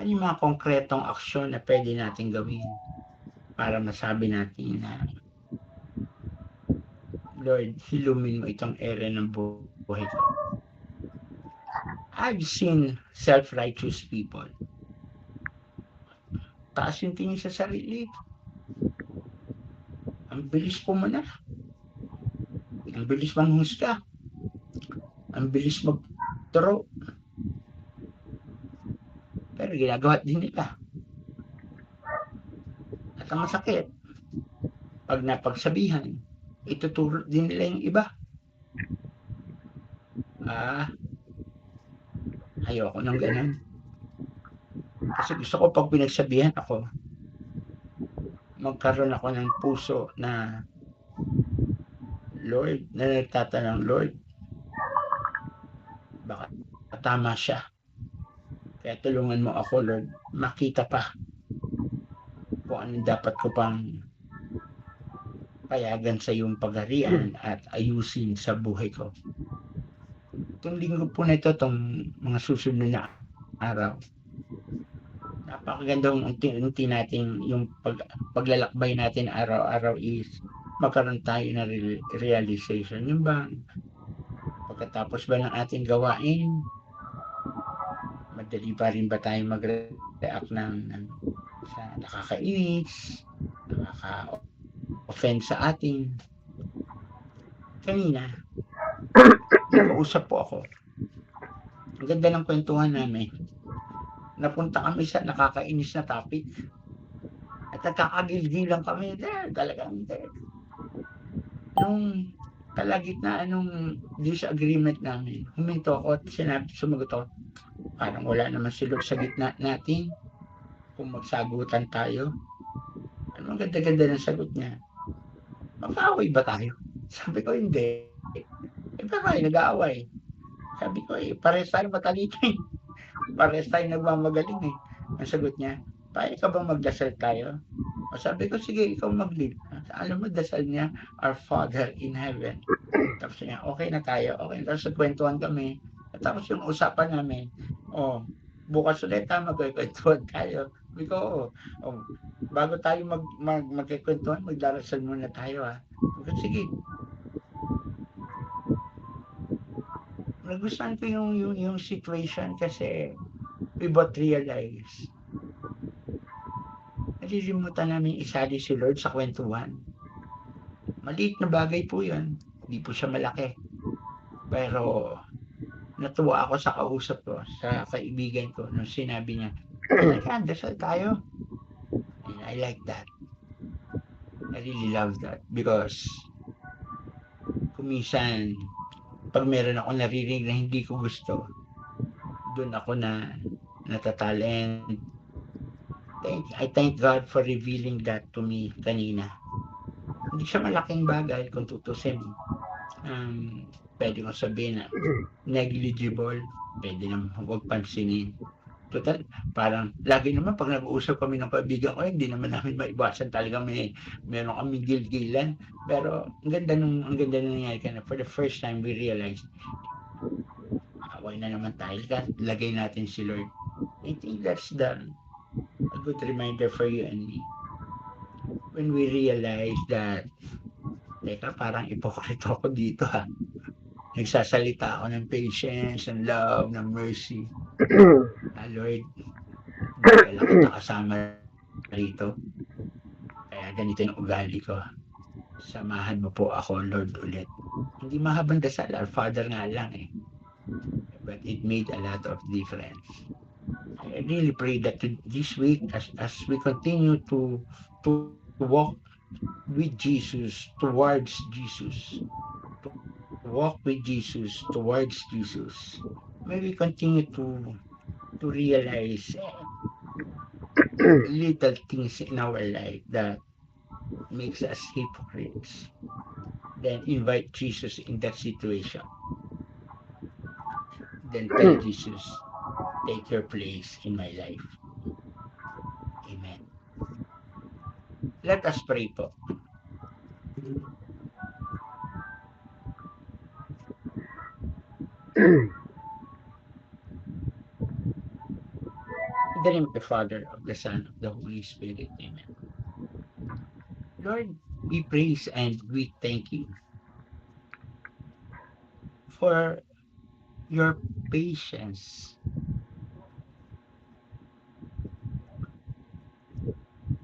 ano yung mga konkretong aksyon na pwede natin gawin para masabi natin na, Lord, hilumin mo itong area ng buhay ko. I've seen self-righteous people. Taas yung tingin sa sarili. Ang bilis pumuna. Ang bilis manghusga. Ang bilis magturo. Pero ginagawa din nila. At ang masakit, pag napagsabihan, ituturo din nila yung iba. Ayoko nang ganun. Kasi gusto ko pag pinagsabihan ako, magkaroon ako ng puso na Lord, na nagtatanong, Lord, tama siya. Kaya tulungan mo ako, Lord, makita pa kung ano dapat ko pang payagan sa iyong pagharian at ayusin sa buhay ko. Itong linggo po na ito, itong mga susunod na araw, napakagandang unti-unti natin yung paglalakbay natin araw-araw is magkaroon tayo ng realization. Yung bang pagkatapos ba ng ating gawain, madali pa rin ba tayo mag-react sa nakakainis, nakaka-offend sa atin? Kanina, nakausap po ako. Ang ganda ng kwentuhan namin. Napunta kami sa nakakainis na topic. At nagkakagilgilan kami. Talagang nung kalagitnaan nung disagreement namin, huminto ako at sumagot ako, parang wala naman si Lord sa gitna natin. Kung magsagutan tayo, ang ganda-ganda ng sagot niya. Mag-aaway ba tayo? Sabi ko, hindi. Pero nag-aaway. Sabi ko, pares tayo matalino eh. Pares tayo nagmamagaling eh. Ang sagot niya, pwede ka bang magdasal tayo? O sabi ko, sige, ikaw mag-lead. Alam mo, dasal niya, Our Father in Heaven. Tapos niya, okay na tayo. Okay, tapos nagkwentuhan kami. At tapos yung usapan namin, bukas ulit magkwentuhan tayo. Sabi ko, bago tayo magkikwentuhan, magdarasal muna tayo ha. Sabi ko, sige. Nagustuhan ko yung situation kasi we both realize nalilimutan namin isali si Lord sa kwentuhan. Maliit na bagay po yun. Hindi po siya malaki. Pero natuwa ako sa kausap ko, sa kaibigan ko, nung sinabi niya, dasal tayo. And I like that. I really love that because kuminsan pag meron ako naririnig na hindi ko gusto, doon ako na natatalent. I thank God for revealing that to me kanina. Hindi siya malaking bagay kung tutusin. Pwede kong sabihin na negligible, pwede naman huwag pansinin. Total, parang lagi naman pag nag-uusap kami ng kaibigan ko, hindi naman namin maiwasan talaga meron kaming gilgilan. Pero ang ganda nung nangyari kana. For the first time, we realized, away na naman tayo. Lagay natin si Lord. I think that's a good reminder for you and me. When we realize that, teka, parang ipokrito ako dito ha. Nagsasalita ako ng patience, ng love, ng mercy. Lord, hindi lang kita kasama rito. Kaya ganito yung ugali ko. Samahan mo po ako, Lord, ulit. Hindi mahabang dasal, Our Father nga lang eh. But it made a lot of difference. I really pray that this week, as we continue to walk with Jesus towards Jesus, to walk with Jesus towards Jesus, may we continue to realize little things in our life that makes us hypocrites. Then invite Jesus in that situation. Then tell Jesus, take your place in my life. Amen. Let us pray po. In the name of the Father, of the Son, of the Holy Spirit. Amen. Lord, we praise and we thank you for your patience.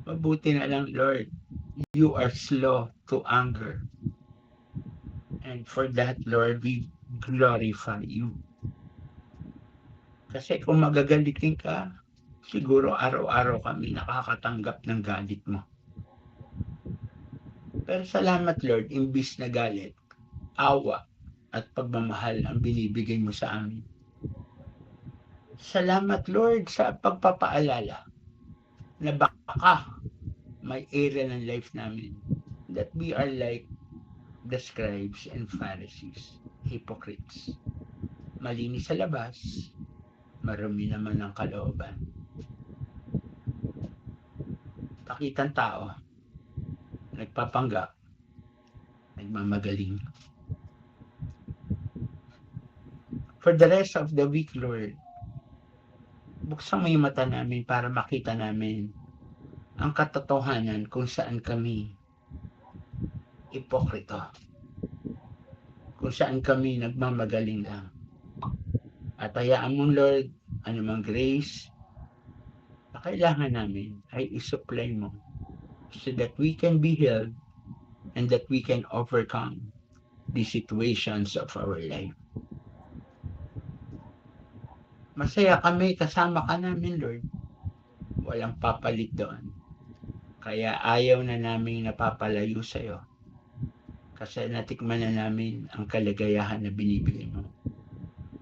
Mabuti na lang, Lord, you are slow to anger. And for that, Lord, we glorify you. Kasi kung magagalitin ka, siguro araw-araw kami nakakatanggap ng galit mo. Pero salamat, Lord, imbis na galit, awa at pagmamahal ang binibigay mo sa amin. Salamat, Lord, sa pagpapaalala na baka may area ng life namin that we are like the scribes and Pharisees, hypocrites. malinis sa labas, marumi naman ang kalooban. Pakitang tao, nagpapanggap, nagmamagaling. For the rest of the week, Lord, buksan mo yung mata namin para makita namin ang katotohanan kung saan kami ipokrito. Kung saan kami nagmamagaling lang. At hayaan mo, Lord, anumang grace na kailangan namin ay isupply mo so that we can be healed and that we can overcome the situations of our life. Masaya kami, kasama ka namin, Lord. Walang papalit doon. Kaya ayaw na namin napapalayo sa'yo. Kasi natikman na namin ang kaligayahan na binibigay mo.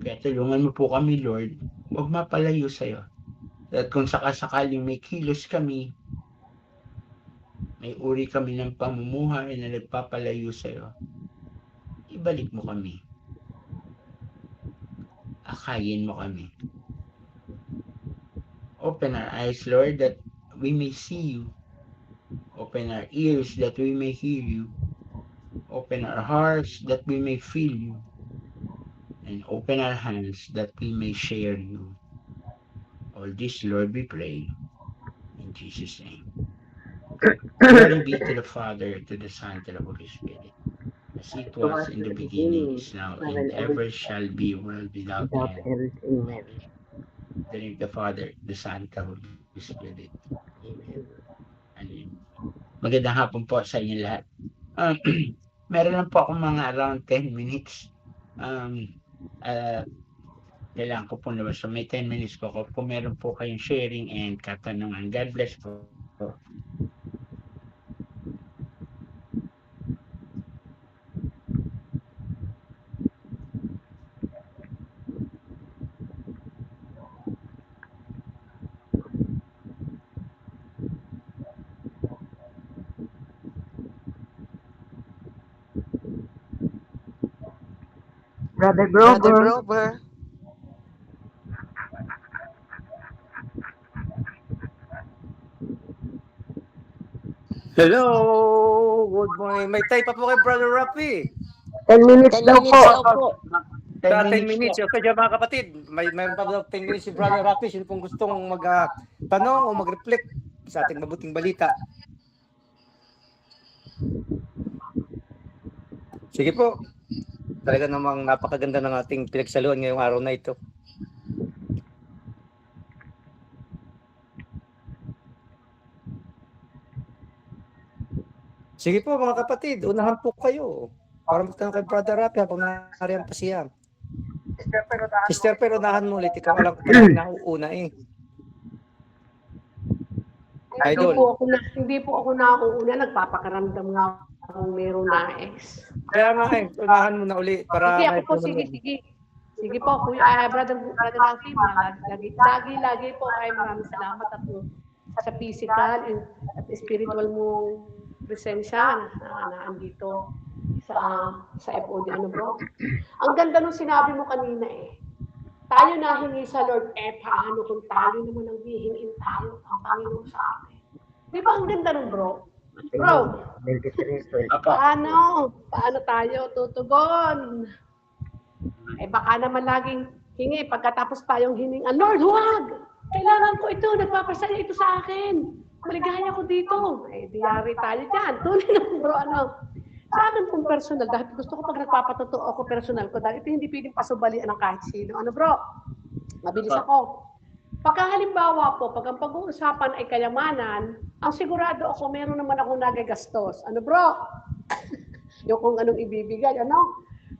Kaya tulungan mo po kami, Lord, huwag mapalayo sa'yo. At kung sakasakaling may kilos kami, may uri kami ng pamumuhay na nagpapalayo sa'yo, ibalik mo kami. Akayin mo kami. Open our eyes, Lord, that we may see you. Open our ears that we may hear you. Open our hearts that we may feel you. And open our hands that we may share you. All this, Lord, we pray. In Jesus' name. Glory be to the Father, to the Son, to the Holy Spirit. As it was in the beginning, is now, and ever shall be, world without end. Amen. The name of the Father, the Son, the Holy Spirit. Amen. Magandang hapon po sa inyo lahat. Meron lang po akong mga around 10 minutes. Kailangan ko po labas. So may 10 minutes po ako. Kung meron po kayong sharing and katanungan. God bless po. Brother Brother Grover. Grover. Hello! Good morning. May tayo pa po kay Brother Rafi. 10 minutes 10 daw minutes po. daw po. 10 10 minutes minutes. po. Okay, mga kapatid. May pa daw 10 minutes si Brother Rafi. Sino pong gustong mag-tanong o mag-reflect sa ating mabuting balita? Sige po. Talaga namang napakaganda ng ating pinagsaluhan ngayong araw na ito. Sige po mga kapatid, unahan po kayo. Para magtanong kay Brother Rafi habang nariyan pa siya. Sister, pero unahan mo ulit. Ikaw alam ko pala nauuna eh. Idol. Hindi po ako nauuna, nagpapakaramdam nga kung meron nais. Kaya nga eh, unahan mo na uli para Sige, ako po, sige. Sige po, Kuya, Brother Rafi, lagi po ay maraming salamat at sa physical at spiritual mong presensya na andito sa FOD, ano bro? Ang ganda nung sinabi mo kanina eh. Tayo nahingi sa Lord, paano kung tayo naman ang hihingin tayo ang Panginoon sa atin? Di ba ang ganda nung bro? Bro, 23:12. paano tayo tutugon? Baka naman laging hingi, pagkatapos tayong hiningan, Lord, huwag! Kailangan ko ito, nagpapasaya ito sa akin. Maligaya ko dito. Diyari tayo dyan. Tuloy lang bro, sa akin kung personal, dahil gusto ko pag nagpapatotoo ako personal ko, dahil ito hindi pwedeng pasubalian ng kahit sino. Bro? Mabilis ako. Pagka halimbawa po, pag ang pag-uusapan ay kayamanan, ang sigurado ako, meron naman akong nagagastos. Bro? Yung kung anong ibibigay,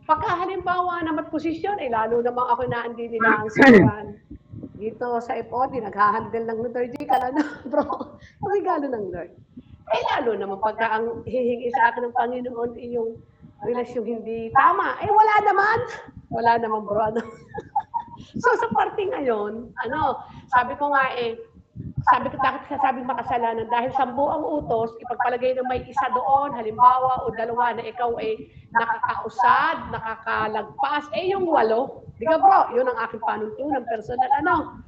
Pagka halimbawa naman posisyon, lalo namang ako naandi nila ang saran. Dito sa FOD, naghahandle ng liturgical, bro? Regalo ng Lord. Lalo naman pagka ang hihingi sa akin ng Panginoon yung relasyon hindi tama, wala naman. Wala naman, bro, So sa parting ngayon, sabi ko nga sabi ko, bakit sasabing makasalanan? Dahil 10 ang utos, ipagpalagay na may isa doon, halimbawa, o dalawa na ikaw ay nakakausad, nakakalagpas, yung 8. Di ka bro, yun ang aking panuntunan, personal,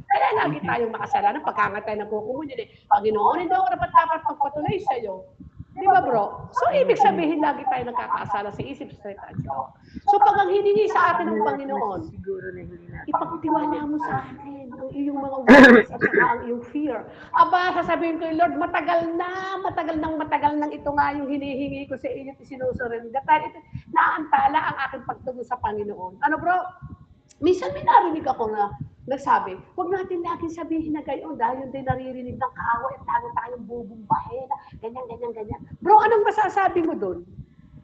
Kaya lagi tayong makasalanan, pagkangat tayo ng kukumunyan Panginoon, hindi ako dapat magpatuloy sa'yo. Di ba bro? So, ibig sabihin, lagi tayo nagkakasala sa isip, sa salita at gawa. So, pag ang hiningi sa atin ng Panginoon, Siguro na hindi natin. ipagtiwala mo sa akin ang iyong mga words at saka ang iyong fear. Aba, sasabihin ko, Lord, matagal nang ito nga yung hinihingi ko sa iyo at isinusurrender. Dahil ito, naantala ang aking pagtungo sa Panginoon. Ano bro? Minsan may narinig ako na nagsabi, huwag natin laging sabihin na gayon dahil yun din naririnig ng kaaway at lalo tayong bubumbahin, ganyan. Bro, anong masasabi mo doon?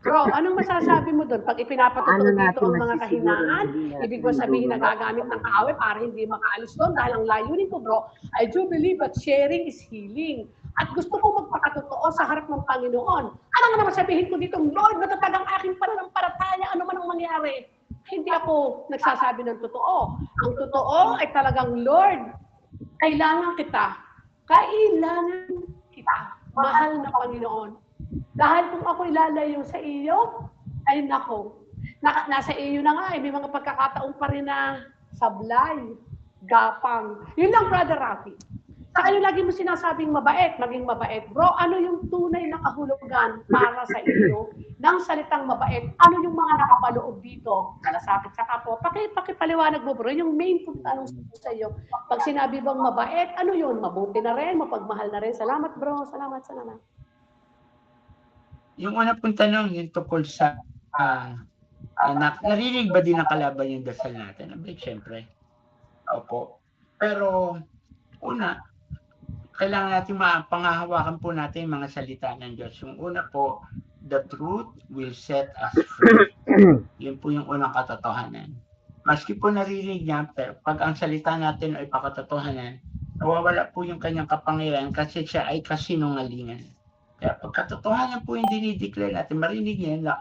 Bro, anong masasabi mo doon? Pag ipinapatutunan dito ang mga kahinaan, ibig mo sabihin na gagamit ng kaaway para hindi makaalis doon dahil ang layunin ko, bro, I do believe that sharing is healing. At gusto ko magpakatotoo sa harap ng Panginoon. Ano nga naman sabihin ko dito, Lord, matatag ang aking pananampalataya, ano man ang mangyari? Hindi ako nagsasabi ng totoo. Ang totoo ay talagang, Lord, kailangan kita. Kailangan kita. Mahal na Panginoon. Dahil kung ako ilalayo sa iyo, ay nako. Nasa iyo na nga, may mga pagkakataon pa rin na sablay, gapang. Yun lang, Brother Rafi. Sa kayo lagi mo sinasabing mabait, maging mabait. Bro, ano yung tunay na kahulugan para sa iyo ng salitang mabait? Ano yung mga nakapaloob dito? Malasapit sa kapwa. Pakipaliwanag mo, bro, yung main tanong sa iyo. Pag sinabi bang mabait, ano yun? Mabuti na rin, mapagmahal na rin. Salamat, bro. Salamat. Yung una pong tanong, yung tungkol sa narinig ba din ng kalaban yung dasal natin? Abay, syempre. Opo. Pero, una, kailangan natin pangahawakan po natin yung mga salita ng Diyos. Yung una po, the truth will set us free. Yun po yung unang katotohanan. Maski po naririnig niya, pero pag ang salita natin ay pakatotohanan, nawawala po yung kanyang kapangyarihan kasi siya ay kasinungalingan. Kaya pag katotohanan po yung dinideclare natin, marinig niya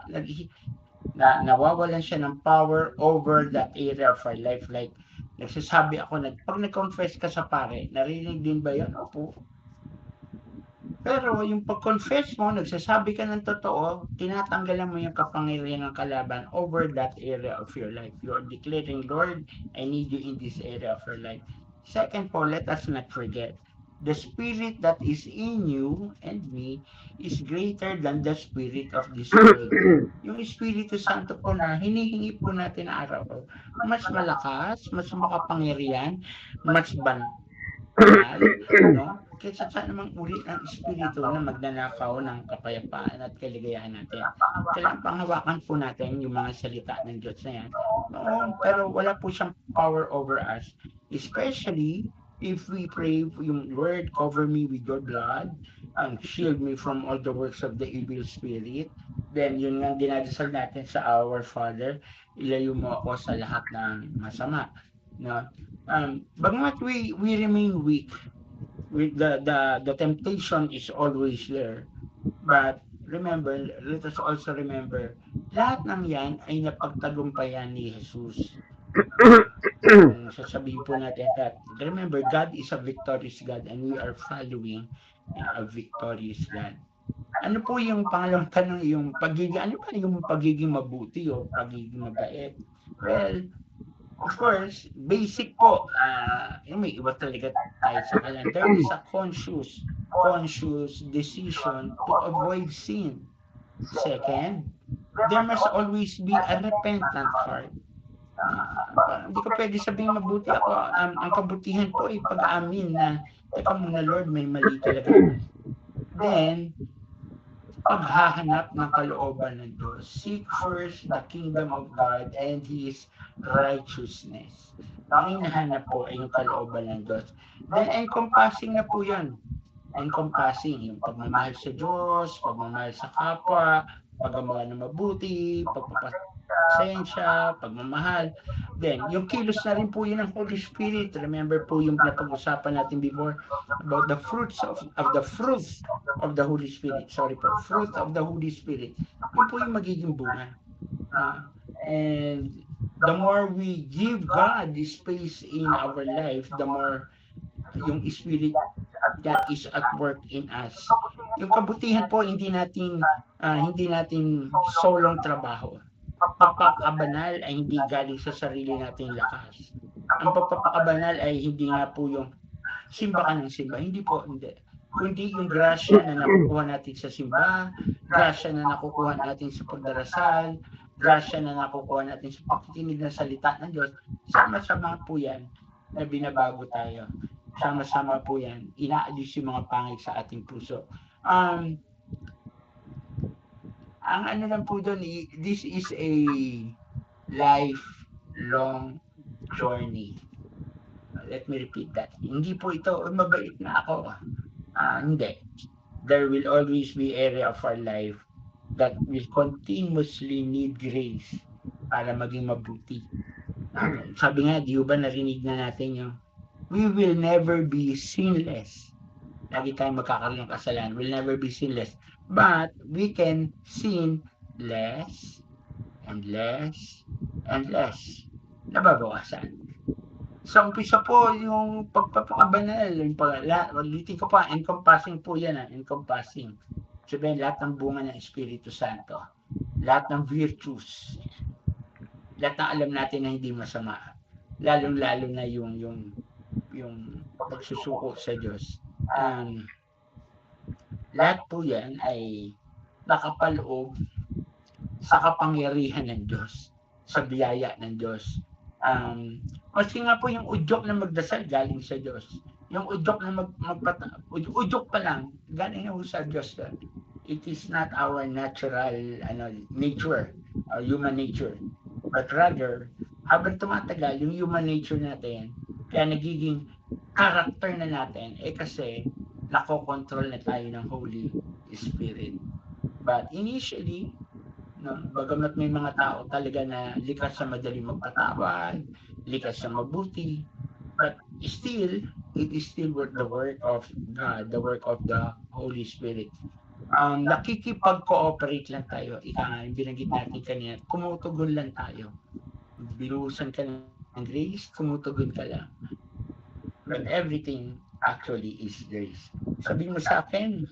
na nawawalan siya ng power over that area of our life. Like, nagsasabi ako, pag nag-confess ka sa pare, narinig din ba yun? Opo. Pero yung pag-confess mo, nagsasabi ka ng totoo, tinatanggalan mo yung kapangyarihan ng kalaban over that area of your life. You are declaring, Lord, I need you in this area of your life. Second po, let us not forget, the spirit that is in you and me is greater than the spirit of this world. Yung Espiritu Santo po na hinihingi po natin araw, mas malakas, mas makapangyarihan, mas banal, no? Kaysa sa namang uri ng Espiritu na magnanakaw ng kapayapaan at kaligayahan natin. Kailangan panghawakan po natin yung mga salita ng Diyos na yan. No, pero wala po siyang power over us. Especially if we pray yung Lord, cover me with your blood and shield me from all the works of the evil spirit. Then yun nga dinadasal natin sa our Father, ilayo mo ako sa lahat ng masama. No? Bagamat we remain weak, with the temptation is always there. But remember, let us also remember, lahat ng yan ay napagtagumpayan ni Jesus. Sasabihin po natin that, remember, God is a victorious God and we are following a victorious God. Ano po yung pangalawang tanong, yung pagiging mabuti o pagiging mabait? Well, of course, basic po, may iba talaga tayo sa kalan. There is a conscious decision to avoid sin. Second, there must always be a repentant heart. Hindi ko pwede sabihin mabuti ako. Ang kabutihan po ay pag-aamin na, teka muna Lord, may mali talaga. Then, paghahanap ng kalooban ng Diyos. Seek first the kingdom of God and His righteousness. Ang hinahanap po ay yung kalooban ng Diyos. Then, encompassing na po yan. Encompassing, yung pagmamahal sa Diyos, pagmamahal sa kapwa, pagmamahal na mabuti, pagpapasensya, pagmamahal. Then, yung kilos na rin po yun ng Holy Spirit. Remember po yung napag-usapan natin before about the fruit of the Holy Spirit. Sorry po, fruit of the Holy Spirit. Yun po yung magiging bunga. And the more we give God the space in our life, the more yung Spirit that is at work in us. Yung kabutihan po hindi natin solong trabaho. Pagpapakabanal ay hindi galing sa sarili nating lakas. Ang pagpapakabanal ay hindi nga po yung simba ka ng simba. Hindi po, hindi. Kundi yung grasya na nakukuha natin sa simba, grasya na nakukuha natin sa pagdarasal, grasya na nakukuha natin sa pakikinig ng salita ng Diyos. Sama-sama po yan na binabago tayo. Sama-sama po yan. Inaalis yung mga pangit sa ating puso. Ang ano lang po doon, this is a lifelong journey. Let me repeat that. Hindi po ito, mabait na ako. Hindi. There will always be area of our life that will continuously need grace para maging mabuti. Sabi nga, di ba narinig na natin yung we will never be sinless. Lagi tayong magkakaroon ng kasalanan. We'll never be sinless. But we can sin less and less and less. Nababawasan. Sa umpisa po, yung pagpapakabanal, ulitin ko pa, encompassing po yan, encompassing. Sabihin, lahat ng bunga ng Espiritu Santo, lahat ng virtues, lahat ng alam natin na hindi masama, lalong-lalo na yung pagsusuko sa Diyos. Lahat po yan ay nakapaloob sa kapangyarihan ng Diyos, sa biyaya ng Diyos. Maski nga po yung udyok na magdasal galing sa Diyos. Yung udyok na udyok pa lang galing sa Diyos. It is not our natural nature or human nature. But rather, habang tumatagal, yung human nature natin, kaya nagiging character na natin, kasi nakokontrol na tayo ng Holy Spirit. But initially, bagamat may mga tao talaga na likas sa madaling magpatawad, likas sa mabuti, but still, it is still the work of God, the work of the Holy Spirit. Nakikipag-cooperate lang tayo. Yung binanggit natin kanina, kumutugon lang tayo. Binuhusan ka ng grace, kumutugon ka lang. But everything actually is grace. Sabihin mo sa akin,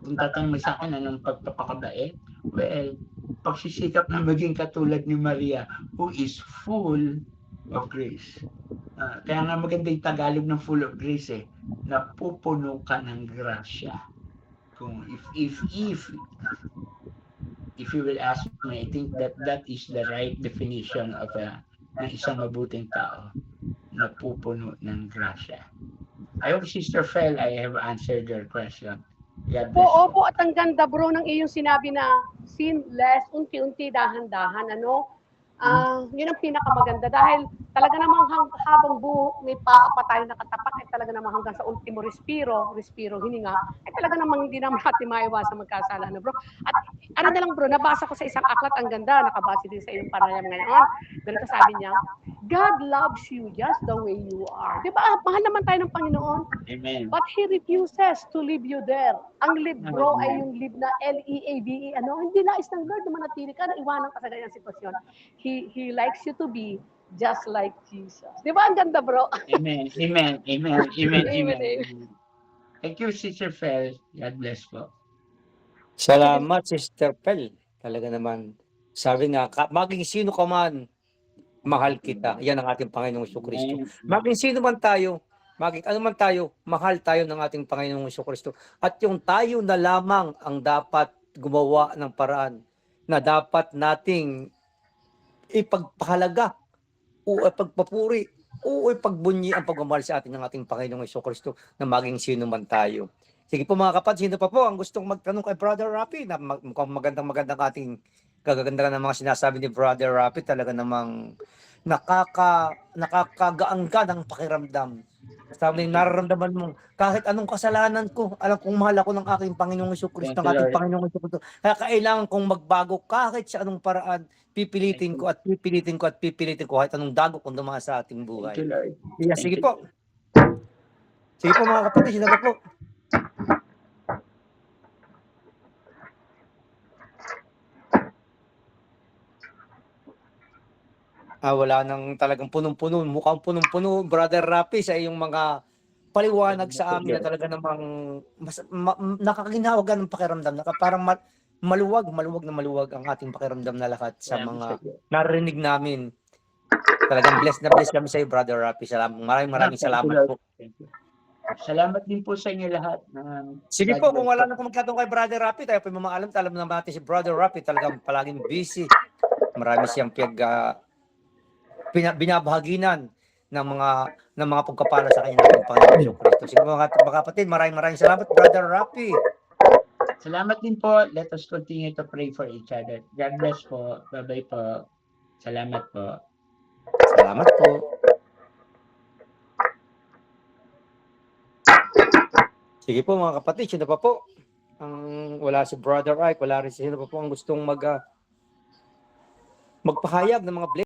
kung tatanong mo sa akin anong pagpapakabait, well, pagsisikap na maging katulad ni Maria, who is full of grace. Kaya nga maganda yung Tagalog ng full of grace napupuno ka ng grasya. Kung if you will ask me, I think that is the right definition of ng isang mabuting tao, napupuno ng grasya. I hope Sister Fel, I have answered your question. Opo, at ang ganda bro ng iyong sinabi na sinless, unti-unti, dahan-dahan, yun ang pinakamaganda dahil talaga namang habang buo may paa pa tayo nakatapak talaga namang hanggang sa ultimo respiro, hininga, talaga namang hindi naman natin maiwasan magkasala bro. At ano na lang bro, nabasa ko sa isang aklat, ang ganda, nakabase din sa iyong panayam ngayon. Ganito sabi niya, God loves you just the way you are. Di ba? Mahal naman tayo ng Panginoon. Amen. But He refuses to leave you there. Ang live bro ay yung live na L-E-A-V-E. Hindi nais ng Lord na manatili ka, na iwanan ka sa ganyang sitwasyon. He likes you to be just like Jesus. Di ba? Ang ganda bro. Amen. Amen. Amen. Amen. Amen. Thank you, Sister Fel. God bless po. Salamat, Sister Pel. Talaga naman. Sabi nga, maging sino ka man, mahal kita. Yan ang ating Panginoong Jesucristo. Maging sino man tayo, maging ano man tayo, mahal tayo ng ating Panginoong Jesucristo. At yung tayo na lamang ang dapat gumawa ng paraan na dapat nating ipagpahalaga o ipagpapuri o ipagbunyi ang pagmamahal sa atin ng ating Panginoong Jesucristo na maging sino man tayo. Sige po mga kapatid, sino pa po ang gustong magtanong kay Brother Rapi na mukhang magandang ating kagaganda ng mga sinasabi ni Brother Rapi, talaga namang nakakagaangga ng pakiramdam. Sabi, nararamdaman mo, kahit anong kasalanan ko, alam kong mahal ako ng aking Panginoong Jesucristo, ng ating Panginoong Jesucristo. Kaya kailangan kong magbago kahit sa anong paraan, pipilitin ko kahit anong dago kung dumaan sa ating buhay. Kaya sige po. Sige po mga kapatid, sino po? Wala nang talagang punong-puno, mukhang punong-puno, Brother Rapi, sa iyong mga paliwanag sa amin na talaga namang nakakaginawagan ng pakiramdam. Parang maluwag ang ating pakiramdam na lahat sa mga narinig namin. Talagang blessed na blessed kami sa iyo, Brother Rapi. Maraming salamat po. Thank you. Salamat din po sa inyo lahat. Sige po, kung wala na kung magkatong kay Brother Rapi, tayo po mamaalam. Alam naman natin si Brother Rapi talagang palaging busy. Marami siyang binabahaginan ng mga pagkapala sa kanya ng Panginoon Kristo. Sige mga kapatid, maraming salamat, Brother Rapi. Salamat din po. Let us continue to pray for each other. God bless po. Bye-bye po. Salamat po. Salamat po. Sige po mga kapatid, sino pa po? Wala si Brother Ike, wala rin sino pa po ang gustong magpahayag ng mga blessings.